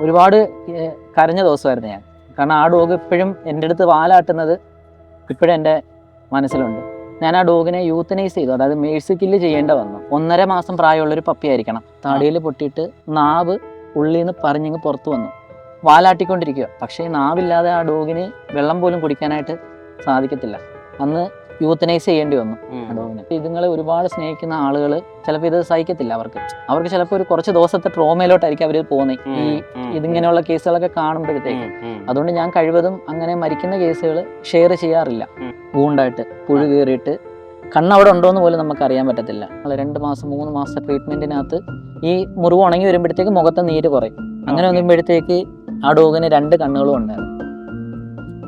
ഒരുപാട് കരഞ്ഞ ദിവസമായിരുന്നു ഞാൻ. കാരണം ആ ഡോഗ് ഇപ്പോഴും എൻ്റെ അടുത്ത് വാലാട്ടുന്നത് ഇപ്പോഴും എൻ്റെ മനസ്സിലുണ്ട്. ഞാൻ ആ ഡോഗിനെ യൂത്തനൈസ് ചെയ്തു, അതായത് മേഴ്സി കില്ല് ചെയ്യേണ്ട വന്നു. 1.5 മാസം പ്രായമുള്ളൊരു പപ്പി ആയിരിക്കണം. താടിയിൽ പൊട്ടിയിട്ട് നാവ് ഉള്ളിൽ നിന്ന് പറഞ്ഞിങ്ങ് പുറത്ത് വന്നു. വാലാട്ടിക്കൊണ്ടിരിക്കുക. പക്ഷേ നാവില്ലാതെ ആ ഡോഗിന് വെള്ളം പോലും കുടിക്കാനായിട്ട് സാധിക്കത്തില്ല. അന്ന് യൂത്തനൈസ് ചെയ്യേണ്ടി വന്നു ആ ഡോഗിന്. ഇതുങ്ങളെ ഒരുപാട് സ്നേഹിക്കുന്ന ആളുകൾ ചിലപ്പോൾ ഇത് സഹിക്കത്തില്ല. അവർക്ക് ചിലപ്പോൾ ഒരു കുറച്ച് ദിവസത്തെ ട്രോമയിലോട്ടായിരിക്കും അവർ പോകുന്നത് ഈ ഇതിങ്ങനെയുള്ള കേസുകളൊക്കെ കാണുമ്പോഴത്തേക്ക്. അതുകൊണ്ട് ഞാൻ കഴിവതും അങ്ങനെ മരിക്കുന്ന കേസുകൾ ഷെയർ ചെയ്യാറില്ല. വൂണ്ടായിട്ട് പുഴു കയറിയിട്ട് കണ്ണവിടെ ഉണ്ടോയെന്ന് പോലും നമുക്ക് അറിയാൻ പറ്റത്തില്ല. 2 മാസം 3 മാസത്തെ ട്രീറ്റ്മെൻറ്റിനകത്ത് ഈ മുറിവ് ഉണങ്ങി വരുമ്പോഴത്തേക്ക് മുഖത്തെ നീര് കുറയും. അങ്ങനെ വന്നുമ്പോഴത്തേക്ക് ആ ഡോഗിന് 2 കണ്ണുകളും ഉണ്ടായിരുന്നു.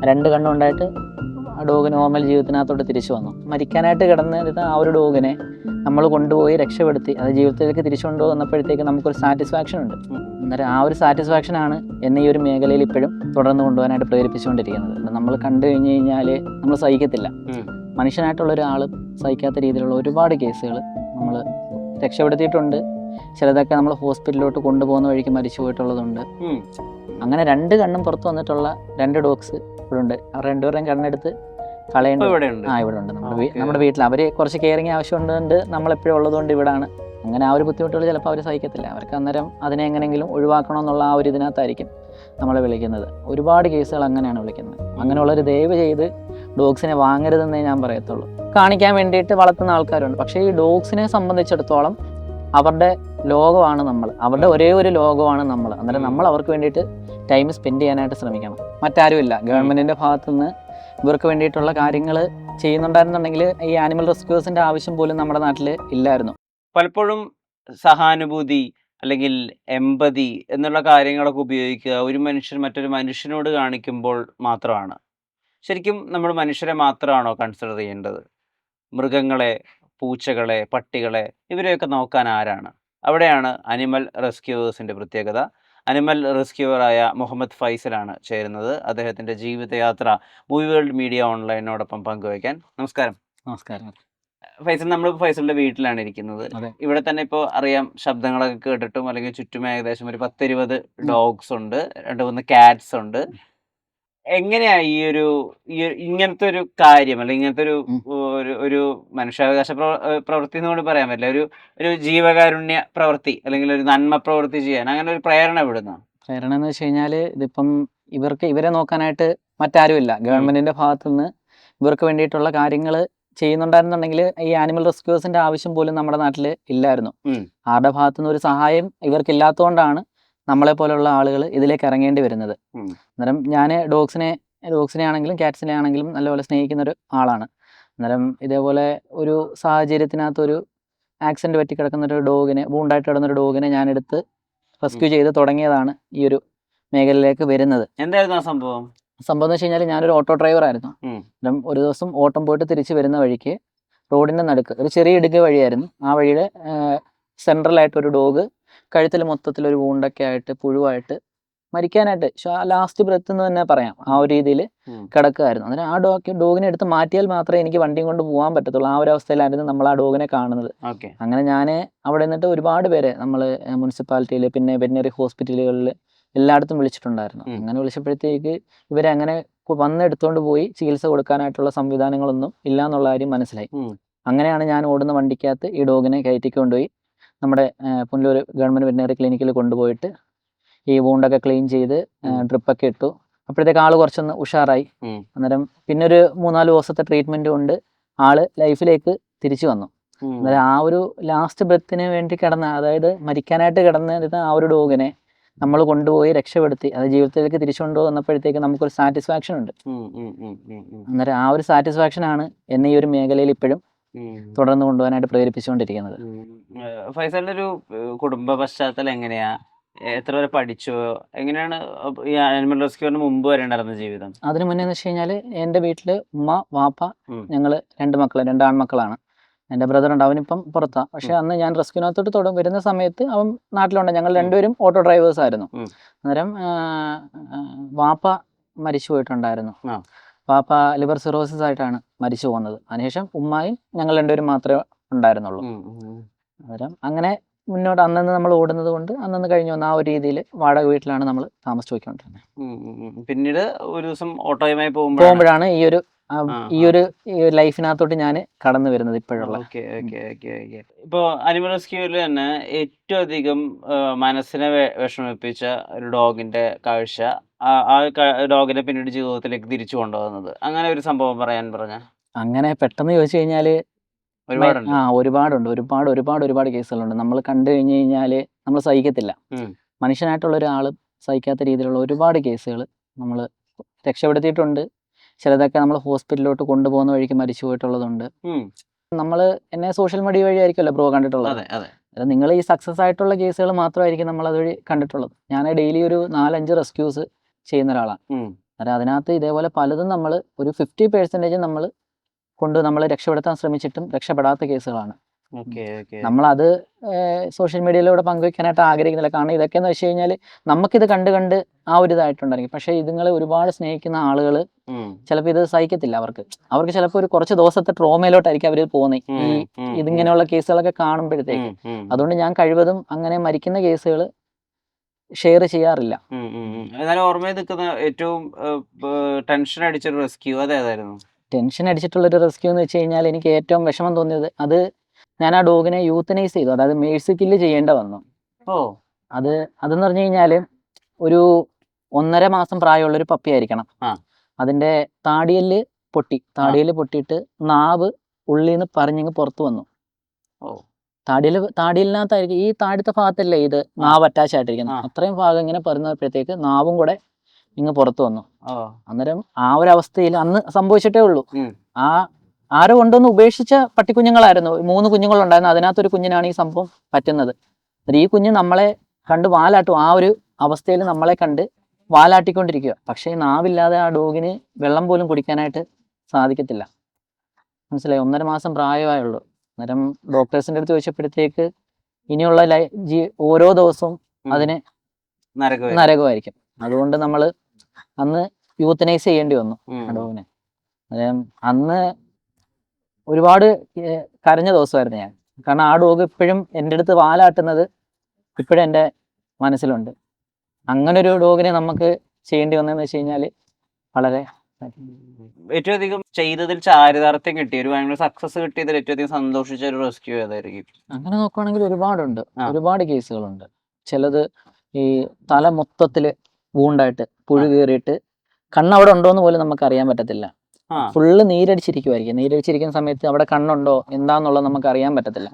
2 കണ്ണുണ്ടായിട്ട് ആ ഡോഗ് നോർമൽ ജീവിതത്തിനകത്തോട്ട് തിരിച്ചു വന്നു. മരിക്കാനായിട്ട് കിടന്നിരുന്ന ആ ഒരു ഡോഗിനെ നമ്മൾ കൊണ്ടുപോയി രക്ഷപ്പെടുത്തി അത് ജീവിതത്തിലേക്ക് തിരിച്ചു കൊണ്ടുവന്നപ്പോഴത്തേക്ക് നമുക്കൊരു സാറ്റിസ്ഫാക്ഷൻ ഉണ്ട്. അന്നേരം ആ ഒരു സാറ്റിസ്ഫാക്ഷനാണ് എന്നെ ഈ ഒരു മേഖലയിൽ ഇപ്പോഴും തുടർന്ന് കൊണ്ടുപോകാനായിട്ട് പ്രേരിപ്പിച്ചുകൊണ്ടിരിക്കുന്നത്. നമ്മൾ കണ്ടു കഴിഞ്ഞ് കഴിഞ്ഞാൽ നമ്മൾ സഹിക്കത്തില്ല. മനുഷ്യനായിട്ടുള്ള ഒരാളും സഹിക്കാത്ത രീതിയിലുള്ള ഒരുപാട് കേസുകൾ നമ്മൾ രക്ഷപ്പെടുത്തിയിട്ടുണ്ട്. ചിലതൊക്കെ നമ്മൾ ഹോസ്പിറ്റലിലോട്ട് കൊണ്ടുപോകുന്ന വഴിക്ക് മരിച്ചു പോയിട്ടുള്ളതുണ്ട്. അങ്ങനെ 2 കണ്ണും പുറത്ത് വന്നിട്ടുള്ള 2 ഡോഗ്സ് ഇവിടെ ഉണ്ട്. അവർ 2പേരുടെയും കണ്ണെടുത്ത് കളയേണ്ട ഇവിടെ ഉണ്ട് നമ്മുടെ വീട്ടിൽ. അവർ കുറച്ച് കെയറിങ് ആവശ്യമുണ്ട്. നമ്മളെപ്പോഴും ഉള്ളതുകൊണ്ട് ഇവിടാണ്. അങ്ങനെ ആ ഒരു ബുദ്ധിമുട്ടുകൾ ചിലപ്പോൾ അവർ സഹിക്കത്തില്ല. അവർക്ക് അന്നേരം അതിനെ എങ്ങനെയെങ്കിലും ഒഴിവാക്കണമെന്നുള്ള ആ ഒരു ഇതിനകത്തായിരിക്കും നമ്മളെ വിളിക്കുന്നത്. ഒരുപാട് കേസുകൾ അങ്ങനെയാണ് വിളിക്കുന്നത്. അങ്ങനെയുള്ളൊരു ദയവ് ചെയ്ത് ഡോഗ്സിനെ വാങ്ങരുതെന്നേ ഞാൻ പറയത്തുള്ളൂ. കാണിക്കാൻ വേണ്ടിയിട്ട് വളർത്തുന്ന ആൾക്കാരുണ്ട്. പക്ഷേ ഈ ഡോഗ്സിനെ സംബന്ധിച്ചിടത്തോളം അവരുടെ ലോകമാണ് നമ്മൾ, അവരുടെ ഒരേ ഒരു ലോകമാണ് നമ്മൾ. അന്നേരം നമ്മൾ അവർക്ക് വേണ്ടിയിട്ട് ടൈം സ്പെൻഡ് ചെയ്യാനായിട്ട് ശ്രമിക്കണം. മറ്റാരുമില്ല. ഗവൺമെൻറ്റിൻ്റെ ഭാഗത്തുനിന്ന് ഇവർക്ക് വേണ്ടിയിട്ടുള്ള കാര്യങ്ങൾ ചെയ്യുന്നുണ്ടായിരുന്നുണ്ടെങ്കിൽ ഈ ആനിമൽ റെസ്ക്യൂസിൻ്റെ ആവശ്യം പോലും നമ്മുടെ നാട്ടിൽ ഇല്ലായിരുന്നു. പലപ്പോഴും സഹാനുഭൂതി അല്ലെങ്കിൽ എമ്പതി എന്നുള്ള കാര്യങ്ങളൊക്കെ ഉപയോഗിക്കുക ഒരു മനുഷ്യൻ മറ്റൊരു മനുഷ്യനോട് കാണിക്കുമ്പോൾ മാത്രമാണ്. ശരിക്കും നമ്മൾ മനുഷ്യരെ മാത്രമാണോ കൺസിഡർ ചെയ്യേണ്ടത്? മൃഗങ്ങളെ, പൂച്ചകളെ, പട്ടികളെ ഇവരെയൊക്കെ നോക്കാൻ ആരാണ്? അവിടെയാണ് അനിമൽ റെസ്ക്യൂവേഴ്സിൻ്റെ പ്രത്യേകത. അനിമൽ റെസ്ക്യൂവറായ മുഹമ്മദ് ഫൈസലാണ് ചേരുന്നത്. അദ്ദേഹത്തിൻ്റെ ജീവിതയാത്ര മൂവി വേൾഡ് മീഡിയ ഓൺലൈനോടൊപ്പം പങ്കുവയ്ക്കാൻ. നമസ്കാരം. നമസ്കാരം. ഫൈസൽ, നമ്മൾ ഫൈസലിന്റെ വീട്ടിലാണ് ഇരിക്കുന്നത്. ഇവിടെ തന്നെ ഇപ്പോൾ അറിയാം, ശബ്ദങ്ങളൊക്കെ കേട്ടിട്ടും അല്ലെങ്കിൽ ചുറ്റും ഏകദേശം ഒരു 10-20 ഡോഗ്സ് ഉണ്ട്, 2-3 കാറ്റ്സ് ഉണ്ട്. എങ്ങനെയാ ഇങ്ങനത്തെ ഒരു കാര്യം അല്ലെങ്കിൽ ഇങ്ങനത്തെ ഒരു മനുഷ്യാവകാശ പ്രവൃത്തി എന്ന് കൂടി പറയാൻ പറ്റില്ല, ഒരു ജീവകാരുണ്യ പ്രവൃത്തി അല്ലെങ്കിൽ ഒരു നന്മ പ്രവൃത്തി ചെയ്യാൻ അങ്ങനെ ഒരു പ്രേരണ വിടുന്ന? പ്രേരണ എന്ന് വെച്ച് കഴിഞ്ഞാൽ ഇതിപ്പം ഇവരെ നോക്കാനായിട്ട് മറ്റാരുമില്ല. ഗവൺമെൻറ്റിൻ്റെ ഭാഗത്തുനിന്ന് ഇവർക്ക് വേണ്ടിയിട്ടുള്ള കാര്യങ്ങൾ ചെയ്യുന്നുണ്ടായിരുന്നുണ്ടെങ്കിൽ ഈ ആനിമൽ റെസ്ക്യൂസിൻ്റെ ആവശ്യം പോലും നമ്മുടെ നാട്ടിൽ ഇല്ലായിരുന്നു. ആരുടെ ഭാഗത്തുനിന്ന് ഒരു സഹായം ഇവർക്കില്ലാത്തതുകൊണ്ടാണ് നമ്മളെ പോലുള്ള ആളുകൾ ഇതിലേക്ക് ഇറങ്ങേണ്ടി വരുന്നത്. അന്നേരം ഞാൻ ഡോഗ്സിനെ ആണെങ്കിലും കാറ്റ്സിനെ ആണെങ്കിലും നല്ലപോലെ സ്നേഹിക്കുന്നൊരു ആളാണ്. അന്നേരം ഇതേപോലെ ഒരു സാഹചര്യത്തിനകത്തൊരു ആക്സിഡൻറ്റ് പറ്റി കിടക്കുന്നൊരു ഡോഗിനെ, വൂണ്ടായിട്ട് കിടന്നൊരു ഡോഗിനെ ഞാനെടുത്ത് റെസ്ക്യൂ ചെയ്ത് തുടങ്ങിയതാണ് ഈ ഒരു മേഖലയിലേക്ക് വരുന്നത്. എന്തായിരുന്നു ആ സംഭവം? സംഭവം എന്ന് വെച്ച് കഴിഞ്ഞാൽ ഞാനൊരു ഓട്ടോ ഡ്രൈവർ ആയിരുന്നു. ഒരു ദിവസം ഓട്ടം പോയിട്ട് തിരിച്ച് വരുന്ന വഴിക്ക് റോഡിൻ്റെ നടുക്ക് ഒരു ചെറിയ ഇടുക്ക് വഴിയായിരുന്നു. ആ വഴിയുടെ സെൻട്രലായിട്ടൊരു ഡോഗ് കഴുത്തിൽ മൊത്തത്തിലൊരു വൂണ്ടൊക്കെ ആയിട്ട് പുഴുവായിട്ട് മരിക്കാനായിട്ട് ലാസ്റ്റ് ബ്രെത്ത് എന്ന് തന്നെ പറയാം, ആ ഒരു രീതിയിൽ കിടക്കുകയായിരുന്നു. അന്നേരം ആ ഡോഗിനെ എടുത്ത് മാറ്റിയാൽ മാത്രമേ എനിക്ക് വണ്ടിയും കൊണ്ട് പോകാൻ പറ്റത്തുള്ളൂ. ആ ഒരു അവസ്ഥയിലായിരുന്നു നമ്മൾ ആ ഡോഗിനെ കാണുന്നത്. അങ്ങനെ ഞാൻ അവിടെ നിന്നിട്ട് ഒരുപാട് പേരെ നമ്മൾ മുനിസിപ്പാലിറ്റിയിൽ പിന്നെ വെറ്റിനറി ഹോസ്പിറ്റലുകളിൽ എല്ലായിടത്തും വിളിച്ചിട്ടുണ്ടായിരുന്നു. അങ്ങനെ വിളിച്ചപ്പോഴത്തേക്ക് ഇവരെ അങ്ങനെ വന്നെടുത്തുകൊണ്ട് പോയി ചികിത്സ കൊടുക്കാനായിട്ടുള്ള സംവിധാനങ്ങളൊന്നും ഇല്ല എന്നുള്ള കാര്യം മനസ്സിലായി. അങ്ങനെയാണ് ഞാൻ ഓടുന്ന വണ്ടിക്കകത്ത് ഈ ഡോഗിനെ കയറ്റിക്കൊണ്ടുപോയി നമ്മുടെ പുനലൂർ ഗവൺമെൻറ് വെറ്റിനറി ക്ലിനിക്കിൽ കൊണ്ടുപോയിട്ട് ഈ വൂണ്ടൊക്കെ ക്ലീൻ ചെയ്ത് ഡ്രിപ്പൊക്കെ ഇട്ടു. അപ്പോഴത്തേക്ക് ആൾ കുറച്ചൊന്ന് ഉഷാറായി. അന്നേരം പിന്നെ ഒരു 3-4 ദിവസത്തെ ട്രീറ്റ്മെൻറ്റ് കൊണ്ട് ആള് ലൈഫിലേക്ക് തിരിച്ചു വന്നു. അന്നേരം ആ ഒരു ലാസ്റ്റ് ബ്രെത്തിന് വേണ്ടി അതായത് മരിക്കാനായിട്ട് കിടന്നിരുന്ന ആ ഒരു ഡോഗിനെ നമ്മൾ കൊണ്ടുപോയി രക്ഷപ്പെടുത്തി അത് ജീവിതത്തിലേക്ക് തിരിച്ചു കൊണ്ടുവന്നപ്പോഴത്തേക്ക് നമുക്കൊരു സാറ്റിസ്ഫാക്ഷൻ ഉണ്ട്. അന്നേരം ആ ഒരു സാറ്റിസ്ഫാക്ഷനാണ് എന്നെ ഈ ഒരു മേഖലയിൽ ഇപ്പോഴും തുടർന്ന് കൊണ്ടുപോകാനായിട്ട് പ്രേരിപ്പിച്ചുകൊണ്ടിരിക്കുന്നത്. ഫൈസലിന്റെ ഒരു കുടുംബ പശ്ചാത്തലം എങ്ങനെയാ? എത്ര വരെ പഠിച്ചോ? എങ്ങനെയാണ് ഈ ആനിമൽ റെസ്ക്യൂവിന് മുമ്പ് വരെ ഉണ്ടായിരുന്ന ജീവിതം? അതിന് മുന്നേ എന്ന് വെച്ച് കഴിഞ്ഞാൽ എൻ്റെ വീട്ടിൽ ഉമ്മ, വാപ്പ, ഞങ്ങൾ 2 ആൺമക്കളാണ്. എൻ്റെ ബ്രദറുണ്ട്, അവനിപ്പം പുറത്താണ്. പക്ഷെ അന്ന് ഞാൻ റെസ്ക്യൂവിനകത്തോട്ട് വരുന്ന സമയത്ത് അവൻ നാട്ടിലുണ്ട്. ഞങ്ങൾ 2പേരും ഓട്ടോ ഡ്രൈവേഴ്സ് ആയിരുന്നു. അന്നേരം വാപ്പ മരിച്ചു പോയിട്ടുണ്ടായിരുന്നു. വാപ്പ ലിവർ സിറോസിസ് ആയിട്ടാണ് മരിച്ചു പോകുന്നത്. അതിനുശേഷം ഉമ്മായും ഞങ്ങൾ 2പേരും മാത്രമേ ഉണ്ടായിരുന്നുള്ളൂ. അന്നേരം അങ്ങനെ മുന്നോട്ട് അന്നന്ന് നമ്മൾ ഓടുന്നത് കൊണ്ട് അന്നന്ന് കഴിഞ്ഞു വന്ന ആ ഒരു രീതിയിൽ വാടക വീട്ടിലാണ് നമ്മൾ താമസിച്ചു പോയിക്കൊണ്ടിരുന്നത്. പിന്നീട് ഒരു ദിവസം ഓട്ടോയുമായി പോകുമ്പോഴാണ് പോകുമ്പോഴാണ് ഈ ഒരു ആ, ഈ ഒരു ലൈഫിനകത്തോട്ട് ഞാൻ കടന്നു വരുന്നത് ഇപ്പോഴുള്ള. Okay okay okay okay. ഇപ്പോൾ അനിമൽ റെസ്ക്യൂവിൽ തന്നെ ഏറ്റവും അധികം മനസ്സിനെ വിഷമിപ്പിച്ച ഒരു ഡോഗിന്റെ കാഴ്ച ആ ഡോഗിനെ പിന്നീട് ജീവിതത്തിലേക്ക് തിരിച്ചു കൊണ്ടുപോകുന്നത്, അങ്ങനെ ഒരു സംഭവം പറഞ്ഞ അങ്ങനെ പെട്ടെന്ന് ചോദിച്ചു കഴിഞ്ഞാൽ ഒരുപാടുണ്ട്. ഒരുപാട് കേസുകളുണ്ട്. നമ്മൾ കണ്ടു കഴിഞ്ഞു കഴിഞ്ഞാൽ നമ്മൾ സഹിക്കത്തില്ല. മനുഷ്യനായിട്ടുള്ള ഒരാളും സഹിക്കാത്ത രീതിയിലുള്ള ഒരുപാട് കേസുകൾ നമ്മൾ രക്ഷപ്പെടുത്തിയിട്ടുണ്ട്. ചിലതൊക്കെ നമ്മൾ ഹോസ്പിറ്റലിലോട്ട് കൊണ്ടുപോകുന്ന വഴിക്ക് മരിച്ചു പോയിട്ടുള്ളതുണ്ട്. നമ്മൾ എന്നെ സോഷ്യൽ മീഡിയ വഴി ആയിരിക്കുമല്ലോ ബ്രോ കണ്ടിട്ടുള്ളത്. അതെ അതെ. നിങ്ങൾ ഈ സക്സസ് ആയിട്ടുള്ള കേസുകൾ മാത്രമായിരിക്കും നമ്മൾ അതുവഴി കണ്ടിട്ടുള്ളത്. ഞാൻ ഡെയിലി ഒരു 4-5 റെസ്ക്യൂസ് ചെയ്യുന്ന ഒരാളാണ്. അന്നേരം അതിനകത്ത് ഇതേപോലെ പലതും നമ്മൾ ഒരു 50% നമ്മൾ രക്ഷപ്പെടുത്താൻ ശ്രമിച്ചിട്ടും രക്ഷപ്പെടാത്ത കേസുകളാണ്. നമ്മളത് സോഷ്യൽ മീഡിയയിലൂടെ പങ്കുവെക്കാനായിട്ട് ആഗ്രഹിക്കുന്നില്ല. കാരണം ഇതൊക്കെയെന്ന് വെച്ച് കഴിഞ്ഞാൽ നമുക്കിത് കണ്ട് ആ ഒരു ഇതായിട്ടുണ്ടായിരിക്കും. പക്ഷേ ഇതുങ്ങളെ ഒരുപാട് സ്നേഹിക്കുന്ന ആളുകൾ ചിലപ്പോൾ ഇത് സഹിക്കത്തില്ല. അവർക്ക് ചിലപ്പോൾ ഒരു കുറച്ച് ദിവസത്തെ ട്രോമയിലോട്ടായിരിക്കും അവർ പോകുന്നത് ഈ ഇതിങ്ങനെയുള്ള കേസുകളൊക്കെ കാണുമ്പോഴത്തേക്ക്. അതുകൊണ്ട് ഞാൻ കഴിവതും അങ്ങനെ മരിക്കുന്ന കേസുകൾ ഷെയർ ചെയ്യാറില്ല. ഓർമ്മയിൽ നിൽക്കുന്ന ഏറ്റവും ടെൻഷൻ അടിച്ചൊരു റെസ്ക്യൂ അതേതായിരുന്നു? ടെൻഷൻ അടിച്ചിട്ടുള്ളൊരു റെസ്ക്യൂ എന്ന് വെച്ച് കഴിഞ്ഞാൽ എനിക്ക് ഏറ്റവും വിഷമം തോന്നിയത്, അത് ഞാൻ ആ ഡോഗിനെ യൂത്തനൈസ് ചെയ്തു. അതായത് മേഴ്സി കില്ല് ചെയ്യേണ്ട വന്നു. അതെന്ന് പറഞ്ഞു കഴിഞ്ഞാൽ ഒരു 1.5 മാസം പ്രായമുള്ളൊരു പപ്പി ആയിരിക്കണം. അതിൻ്റെ താടിയല് പൊട്ടിയിട്ട് നാവ് ഉള്ളിൽ നിന്ന് പറഞ്ഞിങ്ങ് പുറത്ത് വന്നു. താടിയലിനകത്തായിരിക്കും ഈ താഴത്തെ ഭാഗത്തല്ലേ ഇത് നാവ് അറ്റാച്ച് ആയിട്ടിരിക്കുന്നത്. അത്രയും ഭാഗം ഇങ്ങനെ പറഞ്ഞപ്പോഴത്തേക്ക് നാവും കൂടെ ഇങ്ങ് പുറത്ത് വന്നു. അന്നേരം ആ ഒരു അവസ്ഥയിൽ അന്ന് സംഭവിച്ചിട്ടേ ഉള്ളൂ. ആരോ കൊണ്ടൊന്ന് ഉപേക്ഷിച്ച പട്ടിക്കുഞ്ഞുങ്ങളായിരുന്നു. 3 കുഞ്ഞുങ്ങളുണ്ടായിരുന്നു. അതിനകത്തൊരു കുഞ്ഞിനാണ് ഈ സംഭവം പറ്റുന്നത്. ഈ കുഞ്ഞ് നമ്മളെ കണ്ട് വാലാട്ടും. ആ ഒരു അവസ്ഥയിൽ നമ്മളെ കണ്ട് വാലാട്ടിക്കൊണ്ടിരിക്കുക. പക്ഷേ നാവില്ലാതെ ആ ഡോഗിന് വെള്ളം പോലും കുടിക്കാനായിട്ട് സാധിക്കത്തില്ല. മനസ്സിലായി? 1.5 മാസം പ്രായമായുള്ളൂ. അന്നേരം ഡോക്ടേഴ്സിൻ്റെ അടുത്ത് ചോദിച്ചപ്പോഴത്തേക്ക് ഇനിയുള്ള ഓരോ ദിവസവും അതിന് നരകമായിരിക്കും. അതുകൊണ്ട് നമ്മൾ അന്ന് യൂത്തനൈസ് ചെയ്യേണ്ടി വന്നു ഡോഗിനെ. അന്ന് ഒരുപാട് കരഞ്ഞ ദിവസമായിരുന്നു ഞാൻ. കാരണം ആ ഡോഗ് ഇപ്പോഴും എൻ്റെ അടുത്ത് വാലാട്ടുന്നത് ഇപ്പോഴും എൻ്റെ മനസ്സിലുണ്ട്. അങ്ങനൊരു ഡോഗിനെ നമുക്ക് ചെയ്യേണ്ടി വന്നതെന്ന് വെച്ച് കഴിഞ്ഞാൽ വളരെ ഏറ്റവും അധികം ചെയ്തതിൽ ചാരിതാർത്ഥ്യം കിട്ടിയ ഭയങ്കര സക്സസ് കിട്ടിയതിൽ ഏറ്റവും അധികം സന്തോഷിച്ച ഒരു റെസ്ക്യൂ ഏതായിരിക്കും? അങ്ങനെ നോക്കുകയാണെങ്കിൽ ഒരുപാട് കേസുകളുണ്ട്. ചിലത് ഈ തല മൊത്തത്തിൽ വൂണ്ടായിട്ട് പുഴു കയറിയിട്ട് കണ്ണവിടെ ഉണ്ടോന്ന് പോലും നമുക്ക് അറിയാൻ പറ്റത്തില്ല. ഫുള്ള് നീരടിച്ചിരിക്കുന്ന സമയത്ത് അവിടെ കണ്ണുണ്ടോ എന്താന്നുള്ളത് നമുക്ക് അറിയാൻ പറ്റത്തില്ല.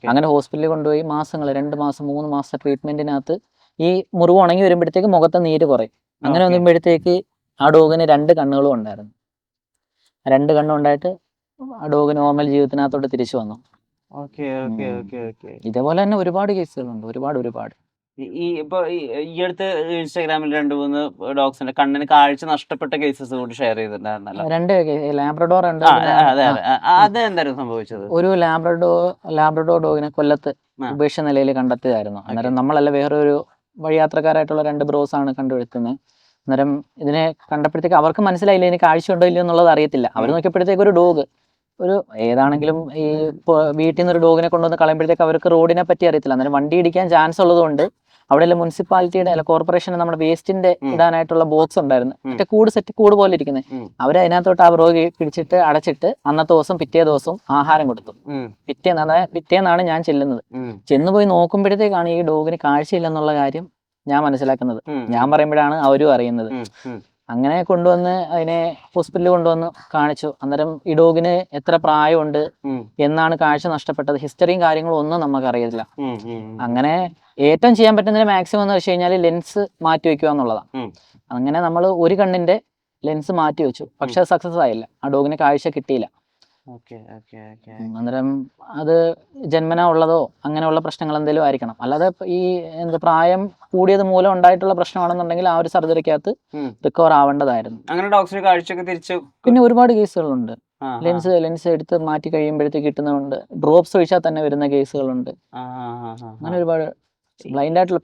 അങ്ങനെ ഹോസ്പിറ്റലിൽ കൊണ്ടുപോയി 2 മാസം 3 മാസം ട്രീറ്റ്മെന്റിനകത്ത് ഈ മുറിവ് ഉണങ്ങി വരുമ്പോഴത്തേക്ക് മുഖത്തെ നീര് കുറയും. അങ്ങനെ വന്നുമ്പോഴത്തേക്ക് ആ ഡോഗിന് 2 കണ്ണുകളും ഉണ്ടായിരുന്നു. 2 കണ്ണും ഉണ്ടായിട്ട് ആ ഡോഗ് നോർമൽ ജീവിതത്തിനകത്തോട്ട് തിരിച്ചു വന്നു. ഇതേപോലെ തന്നെ ഒരുപാട് കേസുകളുണ്ട്. ഒരുപാട് ഈ അടുത്ത് ഇൻസ്റ്റാഗ്രാമിൽ 2-3 ഡോഗ്സിന്റെ കണ്ണിന് കാഴ്ച നഷ്ടപ്പെട്ട കേസസ് കൂടി ഷെയർ ചെയ്തിട്ടുണ്ടായിരുന്നല്ലോ. 2 ലാബ്രഡോർ ഉണ്ട്. അതെന്തായിരുന്നു സംഭവിച്ചത്? ഒരു ലാബ്രഡോർ ഡോഗിനെ കൊല്ലത്ത് ഉപേക്ഷ നിലയിൽ കണ്ടെത്തിയതായിരുന്നു. അന്നേരം നമ്മളല്ല വേറൊരു വഴിയാത്രക്കാരായിട്ടുള്ള 2 ബ്രോസ് ആണ് കണ്ടുപിടുത്തുന്നത്. അന്നേരം ഇതിനെ കണ്ടപ്പോഴത്തേക്ക് അവർക്ക് മനസ്സിലായില്ല ഇതിന് കാഴ്ച ഉണ്ടോ ഇല്ലയോ എന്നുള്ളത് അറിയത്തില്ല. അവർ നോക്കിയപ്പോഴത്തേക്ക് ഒരു ഡോഗ് ഏതാണെങ്കിലും ഈ വീട്ടിൽ നിന്ന് ഒരു ഡോഗിനെ കൊണ്ടുവന്ന് കളയുമ്പോഴത്തേക്ക് അവർക്ക് റോഡിനെ പറ്റി അറിയത്തില്ല. അന്നേരം വണ്ടി ഇടിക്കാൻ ചാൻസ് ഉള്ളതുകൊണ്ട് അവിടെ മുനിസിപ്പാലിറ്റിയുടെ കോർപ്പറേഷൻ നമ്മുടെ വേസ്റ്റിന്റെ ഇടാനായിട്ടുള്ള ബോക്സ് ഉണ്ടായിരുന്നു. മറ്റേ കൂട് പോലെ ഇരിക്കുന്നത്. അവരതിനകത്തോട്ട് ആ റോഗ് പിടിച്ചിട്ട് അടച്ചിട്ട് അന്നത്തെ ദിവസം പിറ്റേ ദിവസം ആഹാരം കൊടുത്തു. പിറ്റേന്നാണ് ഞാൻ ചെന്നുപോയി നോക്കുമ്പോഴത്തേക്കാണ് ഈ ഡോഗിന് കാഴ്ചയില്ലെന്നുള്ള കാര്യം ഞാൻ മനസ്സിലാക്കുന്നത്. ഞാൻ പറയുമ്പോഴാണ് അവരും അറിയുന്നത്. അങ്ങനെ കൊണ്ടുവന്ന് അതിനെ ഹോസ്പിറ്റലിൽ കൊണ്ടുവന്ന് കാണിച്ചു. അന്നേരം ഈ ഡോഗിന് എത്ര പ്രായമുണ്ട്, എന്നാണ് കാഴ്ച നഷ്ടപ്പെട്ടത്, ഹിസ്റ്ററിയും കാര്യങ്ങളും ഒന്നും നമുക്ക് അറിയില്ല. അങ്ങനെ ഏറ്റവും ചെയ്യാൻ പറ്റുന്നതിന് മാക്സിമം എന്ന് വെച്ച് കഴിഞ്ഞാൽ ലെൻസ് മാറ്റി വെക്കുക എന്നുള്ളതാണ്. അങ്ങനെ നമ്മൾ ഒരു കണ്ണിന്റെ ലെൻസ് മാറ്റി വെച്ചു. പക്ഷെ സക്സസ് ആയില്ല. ആ ഡോഗിന് കാഴ്ച കിട്ടിയില്ല. അന്നേരം അത് ജന്മന ഉള്ളതോ അങ്ങനെയുള്ള പ്രശ്നങ്ങൾ എന്തെങ്കിലും ആയിരിക്കണം. അല്ലാതെ ഈ പ്രായം കൂടിയത് മൂലം ഉണ്ടായിട്ടുള്ള പ്രശ്നമാണെന്നുണ്ടെങ്കിൽ ആ ഒരു സർജറിക്കകത്ത് റിക്കവർ ആവേണ്ടതായിരുന്നു. അങ്ങനെ ഡോക്ടർ കാഴ്ചയൊക്കെ തിരിച്ചു. പിന്നെ ഒരുപാട് കേസുകളുണ്ട്. ലെൻസ് എടുത്ത് മാറ്റി കഴിയുമ്പോഴത്തേക്ക് കിട്ടുന്നതുണ്ട്. ഡ്രോപ്സ് ഒഴിച്ചാൽ തന്നെ വരുന്ന കേസുകളുണ്ട്. അങ്ങനെ ഒരുപാട് ബ്ലൈൻഡ് ആയിട്ടുള്ള